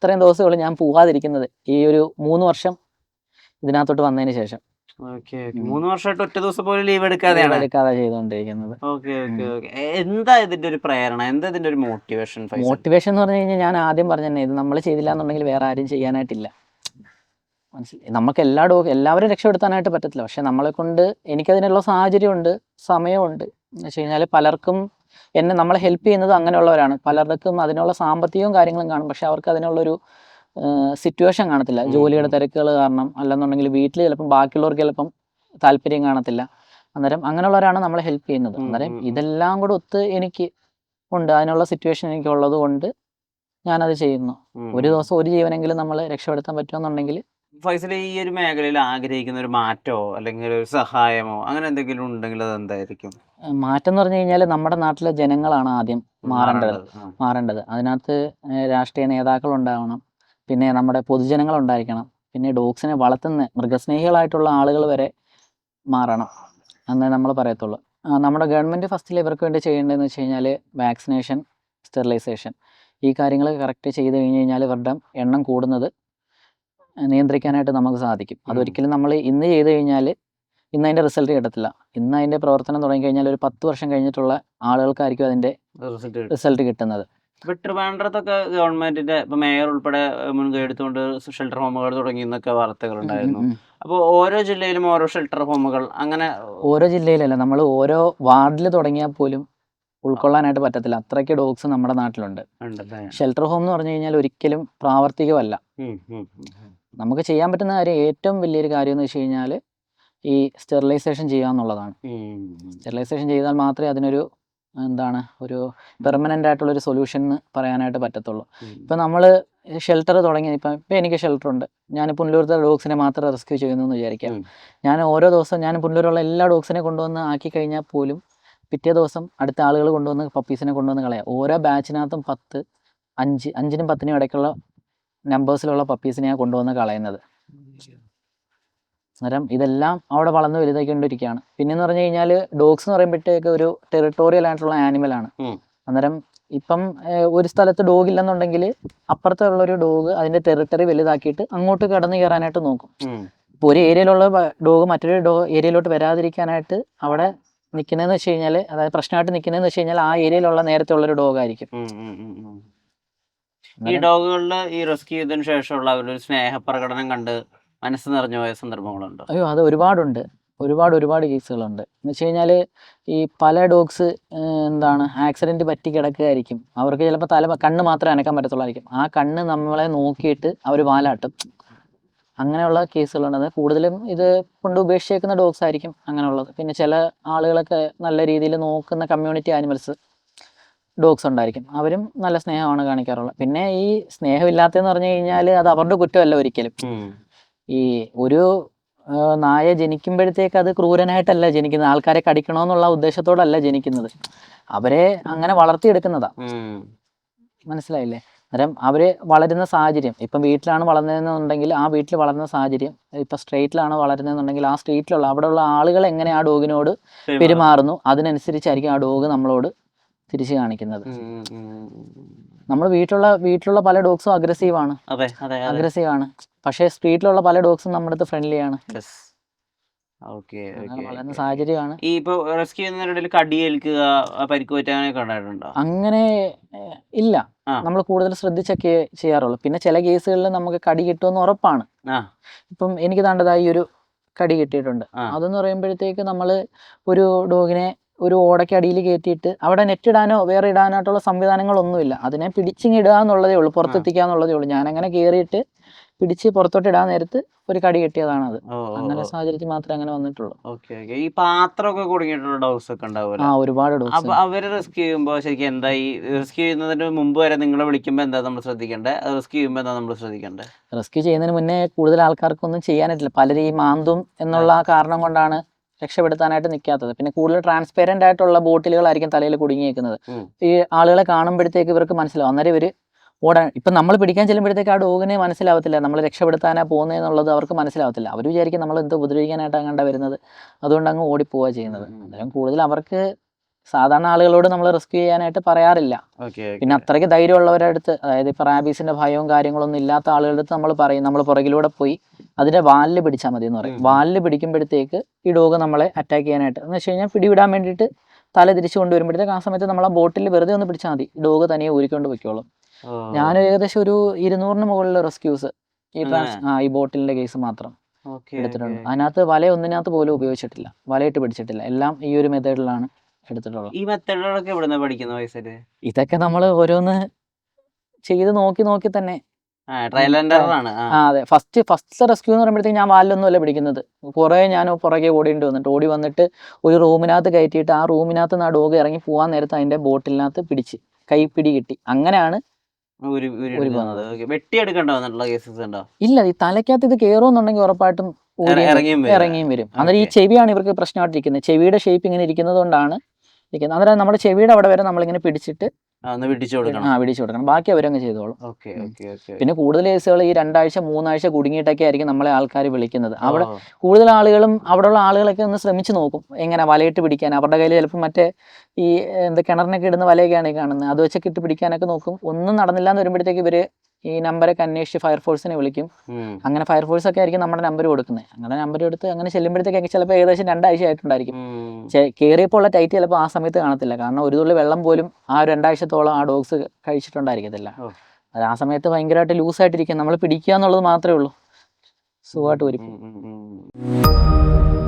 ഇത്രയും ദിവസമുള്ള ഞാൻ പോകാതിരിക്കുന്നത് ഈ ഒരു 3 വർഷം ഇതിനകത്തോട്ട് വന്നതിന് ശേഷം. 3 വർഷമായിട്ട് ഒറ്റ ദിവസം പോലും ലീവ് എടുക്കാതെ ചെയ്തുകൊണ്ടിരിക്കുന്നത്. എന്താ ഇതിന്റെ ഒരു പ്രേരണ? എന്താ ഇതിന്റെ ഒരു മോട്ടിവേഷൻ എന്ന് പറഞ്ഞു കഴിഞ്ഞാൽ ഞാൻ ആദ്യം പറഞ്ഞതന്നെ, ഇത് നമ്മൾ ചെയ്തില്ല എന്നുണ്ടെങ്കിൽ വേറെ ആരും ചെയ്യാനായിട്ടില്ല. മനസ്സിലായി, നമുക്ക് എല്ലാവരും രക്ഷപ്പെടുത്താനായിട്ട് പറ്റത്തില്ല. പക്ഷെ നമ്മളെ കൊണ്ട് എനിക്കതിനുള്ള സാഹചര്യമുണ്ട്, സമയമുണ്ട്. എന്ന് വെച്ച് കഴിഞ്ഞാൽ പലർക്കും നമ്മളെ ഹെൽപ്പ് ചെയ്യുന്നത് അങ്ങനെയുള്ളവരാണ്. പലർക്കും അതിനുള്ള സാമ്പത്തികവും കാര്യങ്ങളും കാണും. പക്ഷെ അവർക്ക് അതിനുള്ളൊരു സിറ്റുവേഷൻ കാണത്തില്ല. ജോലിയുടെ തിരക്കുകൾ കാരണം, അല്ലെന്നുണ്ടെങ്കിൽ വീട്ടിൽ ചിലപ്പം ബാക്കിയുള്ളവർക്ക് ചിലപ്പം താല്പര്യം കാണത്തില്ല. അന്നേരം അങ്ങനെയുള്ളവരാണ് നമ്മളെ ഹെൽപ്പ് ചെയ്യുന്നത്. അന്നേരം ഇതെല്ലാം കൂടെ ഒത്ത് എനിക്ക് ഉണ്ട്, അതിനുള്ള സിറ്റുവേഷൻ എനിക്കുള്ളത് കൊണ്ട് ഞാനത് ചെയ്യുന്നു. ഒരു ദിവസം ഒരു ജീവനെങ്കിലും നമ്മൾ രക്ഷപ്പെടുത്താൻ പറ്റുമെന്നുണ്ടെങ്കിൽ. ഫൈസൽ, ഈ ഒരു മേഖലയിൽ ആഗ്രഹിക്കുന്ന ഒരു മാറ്റമോ അല്ലെങ്കിൽ ഒരു സഹായമോ അങ്ങനെ എന്തെങ്കിലും ഉണ്ടെങ്കിൽ അത് എന്തായിരിക്കും? മാറ്റം എന്ന് പറഞ്ഞു കഴിഞ്ഞാൽ നമ്മുടെ നാട്ടിലെ ജനങ്ങളാണ് ആദ്യം മാറേണ്ടത്. അതിനകത്ത് രാഷ്ട്രീയ നേതാക്കൾ ഉണ്ടാവണം, പിന്നെ നമ്മുടെ പൊതുജനങ്ങൾ ഉണ്ടായിരിക്കണം, പിന്നെ ഡോഗ്സിനെ വളർത്തുന്ന മൃഗസ്നേഹികളായിട്ടുള്ള ആളുകൾ വരെ മാറണം എന്നേ നമ്മൾ പറയത്തുള്ളൂ. നമ്മുടെ ഗവൺമെൻറ് ഫസ്റ്റിൽ ഇവർക്ക് വേണ്ടി ചെയ്യേണ്ടതെന്ന് വെച്ച് കഴിഞ്ഞാൽ വാക്സിനേഷൻ, സ്റ്റെറിലൈസേഷൻ, ഈ കാര്യങ്ങൾ കറക്റ്റ് ചെയ്ത് കഴിഞ്ഞ് കഴിഞ്ഞാൽ ഇവരുടെ എണ്ണം കൂടുന്നത് നിയന്ത്രിക്കാനായിട്ട് നമുക്ക് സാധിക്കും. അതൊരിക്കലും നമ്മൾ ഇന്ന് ചെയ്ത് കഴിഞ്ഞാൽ ഇന്ന് അതിൻ്റെ റിസൾട്ട് കിട്ടത്തില്ല. ഇന്ന് അതിൻ്റെ പ്രവർത്തനം തുടങ്ങി കഴിഞ്ഞാൽ ഒരു 10 വർഷം കഴിഞ്ഞിട്ടുള്ള ആളുകൾക്കായിരിക്കും അതിൻ്റെ റിസൾട്ട് കിട്ടുന്നത്. ഇപ്പൊ ട്രിവാൻഡ്രത്തൊക്കെ ഗവൺമെന്റിന്റെ ഇപ്പൊ മേയർ ഉൾപ്പെടെ മുൻകൈ എടുത്തുകൊണ്ട് ഷെൽട്ടർ ഹോമുകൾ തുടങ്ങി എന്നൊക്കെ വാർത്തകളുണ്ടായിരുന്നു. അപ്പോൾ ഓരോ ജില്ലയിലും ഓരോ ഷെൽട്ടർ ഹോമുകൾ അങ്ങനെ ഓരോ ജില്ലയിലല്ല, നമ്മൾ ഓരോ വാർഡിൽ തുടങ്ങിയാൽ പോലും ഉൾക്കൊള്ളാനായിട്ട് പറ്റത്തില്ല, അത്രയ്ക്ക് ഡോഗ്സ് നമ്മുടെ നാട്ടിലുണ്ട്. ഉണ്ടല്ലേ? ഷെൽട്ടർ ഹോം എന്ന് പറഞ്ഞു കഴിഞ്ഞാൽ ഒരിക്കലും പ്രാവർത്തികമല്ല. നമുക്ക് ചെയ്യാൻ പറ്റുന്ന കാര്യം, ഏറ്റവും വലിയൊരു കാര്യം എന്ന് വെച്ച് കഴിഞ്ഞാൽ ഈ സ്റ്റെറിലൈസേഷൻ ചെയ്യുക എന്നുള്ളതാണ്. സ്റ്റെറിലൈസേഷൻ ചെയ്താൽ മാത്രമേ അതിനൊരു ഒരു പെർമനൻ്റ് ആയിട്ടുള്ളൊരു സൊല്യൂഷൻ എന്ന് പറയാനായിട്ട് പറ്റത്തുള്ളൂ. ഇപ്പം നമ്മൾ ഷെൽട്ടർ തുടങ്ങി, ഇപ്പം എനിക്ക് ഷെൽട്ടറുണ്ട്, ഞാൻ പുനലൂരത്തെ ഡോഗ്സിനെ മാത്രം റെസ്ക്യൂ ചെയ്യുന്നു എന്ന് വിചാരിക്കാം. ഞാൻ ഓരോ ദിവസവും ഞാൻ പുനലൂരുള്ള എല്ലാ ഡോഗ്സിനെ കൊണ്ടുവന്ന് ആക്കി കഴിഞ്ഞാൽ പോലും പിറ്റേ ദിവസം അടുത്ത ആളുകൾ കൊണ്ടുവന്ന് പപ്പീസിനെ കൊണ്ടുവന്ന് കളയാം. ഓരോ ബാച്ചിനകത്തും 5നും 10നും ഇടയ്ക്കുള്ള നമ്പേഴ്സിലുള്ള പപ്പീസിനെയാണ് കൊണ്ടുവന്ന് കളയുന്നത്. അന്നേരം ഇതെല്ലാം അവിടെ വളർന്ന് വലുതായിക്കൊണ്ടിരിക്കുകയാണ്. പിന്നെന്ന് പറഞ്ഞു കഴിഞ്ഞാൽ ഡോഗ്സ് എന്ന് പറയുമ്പോഴത്തേക്ക് ഒരു ടെറിട്ടോറിയൽ ആയിട്ടുള്ള ആനിമലാണ്. അന്നേരം ഇപ്പം ഒരു സ്ഥലത്ത് ഡോഗ് ഇല്ലെന്നുണ്ടെങ്കിൽ അപ്പുറത്തുള്ളൊരു ഡോഗ് അതിൻ്റെ ടെറിട്ടറി വലുതാക്കിയിട്ട് അങ്ങോട്ട് കടന്നു കയറാനായിട്ട് നോക്കും. ഇപ്പോൾ ഒരു ഏരിയയിലുള്ള ഡോഗ് മറ്റൊരു ഏരിയയിലോട്ട് വരാതിരിക്കാനായിട്ട് അവിടെ നിൽക്കുന്നതെന്ന് വെച്ച് കഴിഞ്ഞാൽ, അതായത് പ്രശ്നമായിട്ട് നിൽക്കുന്നതെന്ന് വെച്ച് കഴിഞ്ഞാൽ ആ ഏരിയയിലുള്ള നേരത്തെ ഉള്ളൊരു ഡോഗ് ആയിരിക്കും. ഈ ഡോഗുകളിൽ ഈ റെസ്ക്യൂ ചെയ്തതിനു ശേഷമുള്ള അവരുടെ ഒരു സ്നേഹപ്രകടനം കണ്ട് മനസ്സ് നിറഞ്ഞു പോയ സംദർഭങ്ങളുണ്ടോ? അയ്യോ, അത് ഒരുപാടുണ്ട്. ഒരുപാട് കേസുകളുണ്ട്. എന്ന് വെച്ച് കഴിഞ്ഞാൽ ഈ പല ഡോഗ്സ് ആക്സിഡൻറ്റ് പറ്റി കിടക്കുകയായിരിക്കും. അവർക്ക് ചിലപ്പോൾ കണ്ണ് മാത്രമേ അനക്കാൻ പറ്റത്തുള്ളായിരിക്കും. ആ കണ്ണ് നമ്മളെ നോക്കിയിട്ട് അവർ വാലാട്ടും. അങ്ങനെയുള്ള കേസുകളുണ്ട്. അത് കൂടുതലും ഇത് കൊണ്ട് ഉപേക്ഷിച്ചേക്കുന്ന ഡോഗ്സ് ആയിരിക്കും അങ്ങനെയുള്ളത്. പിന്നെ ചില ആളുകളൊക്കെ നല്ല രീതിയിൽ നോക്കുന്ന കമ്മ്യൂണിറ്റി ആനിമൽസ് ഡോഗ്സ് ഉണ്ടായിരിക്കും. അവരും നല്ല സ്നേഹമാണ് കാണിക്കാറുള്ളത്. പിന്നെ ഈ സ്നേഹമില്ലാത്തതെന്ന് പറഞ്ഞു കഴിഞ്ഞാൽ അത് അവരുടെ കുറ്റമല്ല ഒരിക്കലും. ഈ ഒരു നായ ജനിക്കുമ്പോഴത്തേക്ക് അത് ക്രൂരനായിട്ടല്ല ജനിക്കുന്നത്, ആൾക്കാരെ കടിക്കണമെന്നുള്ള ഉദ്ദേശത്തോടല്ല ജനിക്കുന്നത്. അവരെ അങ്ങനെ വളർത്തിയെടുക്കുന്നതാ. മനസ്സിലായില്ലേ? അന്നേരം അവർ വളരുന്ന സാഹചര്യം, ഇപ്പം വീട്ടിലാണ് വളർന്നതെന്നുണ്ടെങ്കിൽ ആ വീട്ടിൽ വളർന്ന സാഹചര്യം, ഇപ്പം സ്ട്രീറ്റിലാണ് വളരുന്നതെന്നുണ്ടെങ്കിൽ ആ സ്ട്രീറ്റിലുള്ള അവിടെയുള്ള ആളുകൾ എങ്ങനെ ആ ഡോഗിനോട് പെരുമാറുന്നു അതിനനുസരിച്ചായിരിക്കും ആ ഡോഗ് നമ്മളോട് തിരിച്ചു കാണിക്കുന്നത്. നമ്മൾ വീട്ടിലുള്ള പല ഡോഗ്സും അഗ്രസീവാണ്. പക്ഷേ സ്ട്രീറ്റിലുള്ള പല ഡോഗ്സും നമ്മുടെ അടുത്ത് ഫ്രണ്ട്ലിയാണ്. വളരുന്ന സാഹചര്യമാണ്. ഈ ഇപ്പോൾ റെസ്ക്യൂ ചെയ്യുന്നതിനിടയിൽ കടിയേൽക്കുക, പരിക്ക് പറ്റാനൊക്കെ ഉണ്ടായിട്ടുണ്ടോ? അങ്ങനെ ഇല്ല, നമ്മൾ കൂടുതൽ ശ്രദ്ധിച്ചൊക്കെ ചെയ്യാറുള്ളൂ. പിന്നെ ചില കേസുകളിൽ നമുക്ക് കടി കിട്ടുമെന്ന് ഉറപ്പാണ്. ഇപ്പം എനിക്ക് താണ്ടതായി ഒരു കടി കിട്ടിയിട്ടുണ്ട്. അതെന്ന് പറയുമ്പോഴത്തേക്ക് നമ്മൾ ഒരു ഡോഗിനെ ഒരു ഓടയ്ക്കടിയിൽ കയറ്റിയിട്ട് അവിടെ നെറ്റ് ഇടാനോ വേറെ ഇടാനായിട്ടുള്ള സംവിധാനങ്ങളൊന്നുമില്ല. അതിനെ പിടിച്ചിങ്ങിടുക എന്നുള്ളതേ ഉള്ളൂ, പുറത്തെത്തിക്കുക എന്നുള്ളതേ ഉള്ളൂ. ഞാനങ്ങനെ കയറിയിട്ട് പിടിച്ച് പുറത്തോട്ട് ഇടാൻ നേരത്ത് ഒരു കടി കിട്ടിയതാണത്. അങ്ങനെ സാഹചര്യത്തിൽ മാത്രമേ അങ്ങനെ വന്നിട്ടുള്ളൂ. ഈ പാത്രമൊക്കെ കുടുങ്ങിയിട്ടുള്ള ഡോഗ്സ് ഒക്കെ ഉണ്ടാവുമല്ലോ? ഒരുപാട് ഡോഗ്സ്. അവര് റെസ്ക്യൂ ചെയ്യുമ്പോൾ ശരിക്കും എന്താ, ഈ റെസ്ക്യൂ ചെയ്യുന്നതിന് മുമ്പ് വരെ നിങ്ങളെ വിളിക്കുമ്പോൾ എന്താ നമ്മൾ ശ്രദ്ധിക്കേണ്ടത്? റെസ്ക്യൂ ചെയ്യുമ്പോൾ എന്താ നമ്മൾ ശ്രദ്ധിക്കേണ്ടത്? റെസ്ക്യൂ ചെയ്യുന്നതിന് മുന്നേ കൂടുതൽ ആൾക്കാർക്കൊന്നും ചെയ്യാനായിട്ടില്ല. പലരും ഈ മാന്തും എന്നുള്ള കാരണം കൊണ്ടാണ് രക്ഷപ്പെടുത്താനായിട്ട് നിൽക്കാത്തത്. പിന്നെ കൂടുതൽ ട്രാൻസ്പെറൻ്റ് ആയിട്ടുള്ള ബോട്ടിലുകളായിരിക്കും തലയിൽ കുടുങ്ങിയേക്കുന്നത്. ഈ ആളുകളെ കാണുമ്പോഴത്തേക്ക് ഇവർക്ക് മനസ്സിലാവും. അന്നേരം ഇവർ ഓടാൻ, ഇപ്പം നമ്മൾ പിടിക്കാൻ ചെല്ലുമ്പോഴത്തേക്ക് ആ ഡോഗിനെ മനസ്സിലാവത്തില്ല നമ്മൾ രക്ഷപ്പെടുത്താനാണ് പോകുന്നതെന്നുള്ളത് അവർക്ക് മനസ്സിലാവത്തില്ല. അവർ വിചാരിക്കും നമ്മൾ എന്ത് ഉപദ്രവിക്കാനായിട്ടാണ് കണ്ട വരുന്നത്, അതുകൊണ്ട് അങ്ങ് ഓടിപ്പോവുക ചെയ്യുന്നത്. അന്നേരം കൂടുതൽ അവർക്ക് സാധാരണ ആളുകളോട് നമ്മൾ റെസ്ക്യൂ ചെയ്യാനായിട്ട് പറയാറില്ല. പിന്നെ അത്രയ്ക്ക് ധൈര്യമുള്ളവരുടെ അടുത്ത്, അതായത് ഇപ്പോൾ റാബീസിൻ്റെ ഭയവും കാര്യങ്ങളൊന്നും ഇല്ലാത്ത ആളുകളുടെ അടുത്ത് നമ്മൾ പറയും, നമ്മൾ പുറകിലൂടെ പോയി അതിൻ്റെ വാലിൽ പിടിച്ചാൽ മതി എന്ന് പറയും. വാലിൽ പിടിക്കുമ്പോഴത്തേക്ക് ഈ ഡോഗ് നമ്മളെ അറ്റാക്ക് ചെയ്യാനായിട്ട്, എന്ന് വെച്ച് കഴിഞ്ഞാൽ പിടിവിടാൻ വേണ്ടിയിട്ട് തല തിരിച്ചു കൊണ്ടുവരുമ്പോഴത്തേക്ക് ആ സമയത്ത് നമ്മൾ ആ ബോട്ടിൽ വെറുതെ ഒന്ന് പിടിച്ചാൽ മതി, ഡോഗ് തനിയെ ഊരിക്കൊണ്ട് പൊയ്ക്കോളും. ഞാൻ ഏകദേശം ഒരു 200-ന് മുകളിൽ റെസ്ക്യൂസ് ഈ ബോട്ടിലിൻ്റെ കേസ് മാത്രം എടുത്തിട്ടുണ്ട്. അതിനകത്ത് ഒന്നിനകത്ത് പോലും ഉപയോഗിച്ചിട്ടില്ല, വലയിട്ട് പിടിച്ചിട്ടില്ല. എല്ലാം ഈ ഒരു മെത്തേഡിലാണ് എടുത്തിട്ടുള്ളത്. ഈ മെത്തേഡുകളൊക്കെ എവിടുന്നാ പഠിക്കുന്ന വയസ്സില്? ഇതൊക്കെ നമ്മൾ ഓരോന്ന് ചെയ്ത് നോക്കി തന്നെ. അതെ, ഫസ്റ്റ് റെസ്ക്യൂ എന്ന് പറയുമ്പോഴത്തേക്ക് ഞാൻ വാലിലൊന്നും അല്ല പിടിക്കുന്നത്. ഞാൻ പുറകെ ഓടി വന്നിട്ട് ഒരു റൂമിനകത്ത് കയറ്റിയിട്ട് ആ റൂമിനകത്ത് നിന്ന് ആ ഡോഗ് ഇറങ്ങി പോകാൻ നേരത്ത് അതിന്റെ ബോട്ടിലിനകത്ത് പിടിച്ച് കൈപ്പിടി കിട്ടി. അങ്ങനെയാണ് ഇല്ല, ഈ തലയ്ക്കകത്ത് ഇത് കയറുമെന്നുണ്ടെങ്കിൽ ഉറപ്പായിട്ടും ഇറങ്ങിയും വരും. അന്നേരം ഈ ചെവിയാണ് ഇവർക്ക് പ്രശ്നമായിട്ടിരിക്കുന്നത്. ചെവിയുടെ ഷേപ്പ് ഇങ്ങനെ ഇരിക്കുന്നത് കൊണ്ടാണ് ഇരിക്കുന്നത്. അന്നേരം നമ്മുടെ ചെവിയുടെ അവിടെ വരെ നമ്മളിങ്ങനെ പിടിച്ചിട്ട് പിടിച്ചു കൊടുക്കണം. ബാക്കി അവരങ്ങ് ചെയ്തോളും. പിന്നെ കൂടുതൽ കേസുകൾ ഈ 2 ആഴ്ച 3 ആഴ്ച കുടുങ്ങിയിട്ടൊക്കെ ആയിരിക്കും നമ്മളെ ആൾക്കാർ വിളിക്കുന്നത്. അവിടെ കൂടുതൽ ആളുകളും അവിടെയുള്ള ആളുകളൊക്കെ ഒന്ന് ശ്രമിച്ചു നോക്കും എങ്ങനെ വലയിട്ട് പിടിക്കാൻ. അവരുടെ കയ്യിൽ ചിലപ്പോൾ മറ്റേ ഈ കിണറിനൊക്കെ ഇടുന്ന വലയൊക്കെയാണ് ഈ കാണുന്നത്, അത് വെച്ചൊക്കെ ഇട്ട് പിടിക്കാനൊക്കെ നോക്കും. ഒന്നും നടന്നില്ല എന്ന് വരുമ്പോഴത്തേക്ക് ഇവര് ഈ നമ്പറൊക്കെ അന്വേഷിച്ച് ഫയർഫോഴ്സിനെ വിളിക്കും. ഉം. അങ്ങനെ ഫയർഫോഴ്സ് ഒക്കെ ആയിരിക്കും നമ്മുടെ നമ്പർ കൊടുക്കുന്നത്. അങ്ങനെ നമ്പർ എടുത്ത് അങ്ങനെ ചെല്ലുമ്പോഴത്തേക്കൊക്കെ ചിലപ്പോൾ ഏകദേശം 2 ആഴ്ച ആയിട്ടുണ്ടായിരിക്കും. ഉം. കയറിയപ്പോൾ ഉള്ള ടൈറ്റ് ചിലപ്പോൾ ആ സമയത്ത് കാണത്തില്ല. കാരണം ഒരു തുള്ളി വെള്ളം പോലും ആ 2 ആഴ്ചത്തോളം ആ ഡോഗ്സ് കഴിച്ചിട്ടുണ്ടായിരിക്കത്തില്ല. ഓ. അത് ആ സമയത്ത് ഭയങ്കരമായിട്ട് ലൂസായിട്ടിരിക്കും. നമ്മൾ പിടിക്കുക എന്നുള്ളത് മാത്രമേ ഉള്ളൂ. സുഖമായിട്ട് വരും. ഉം.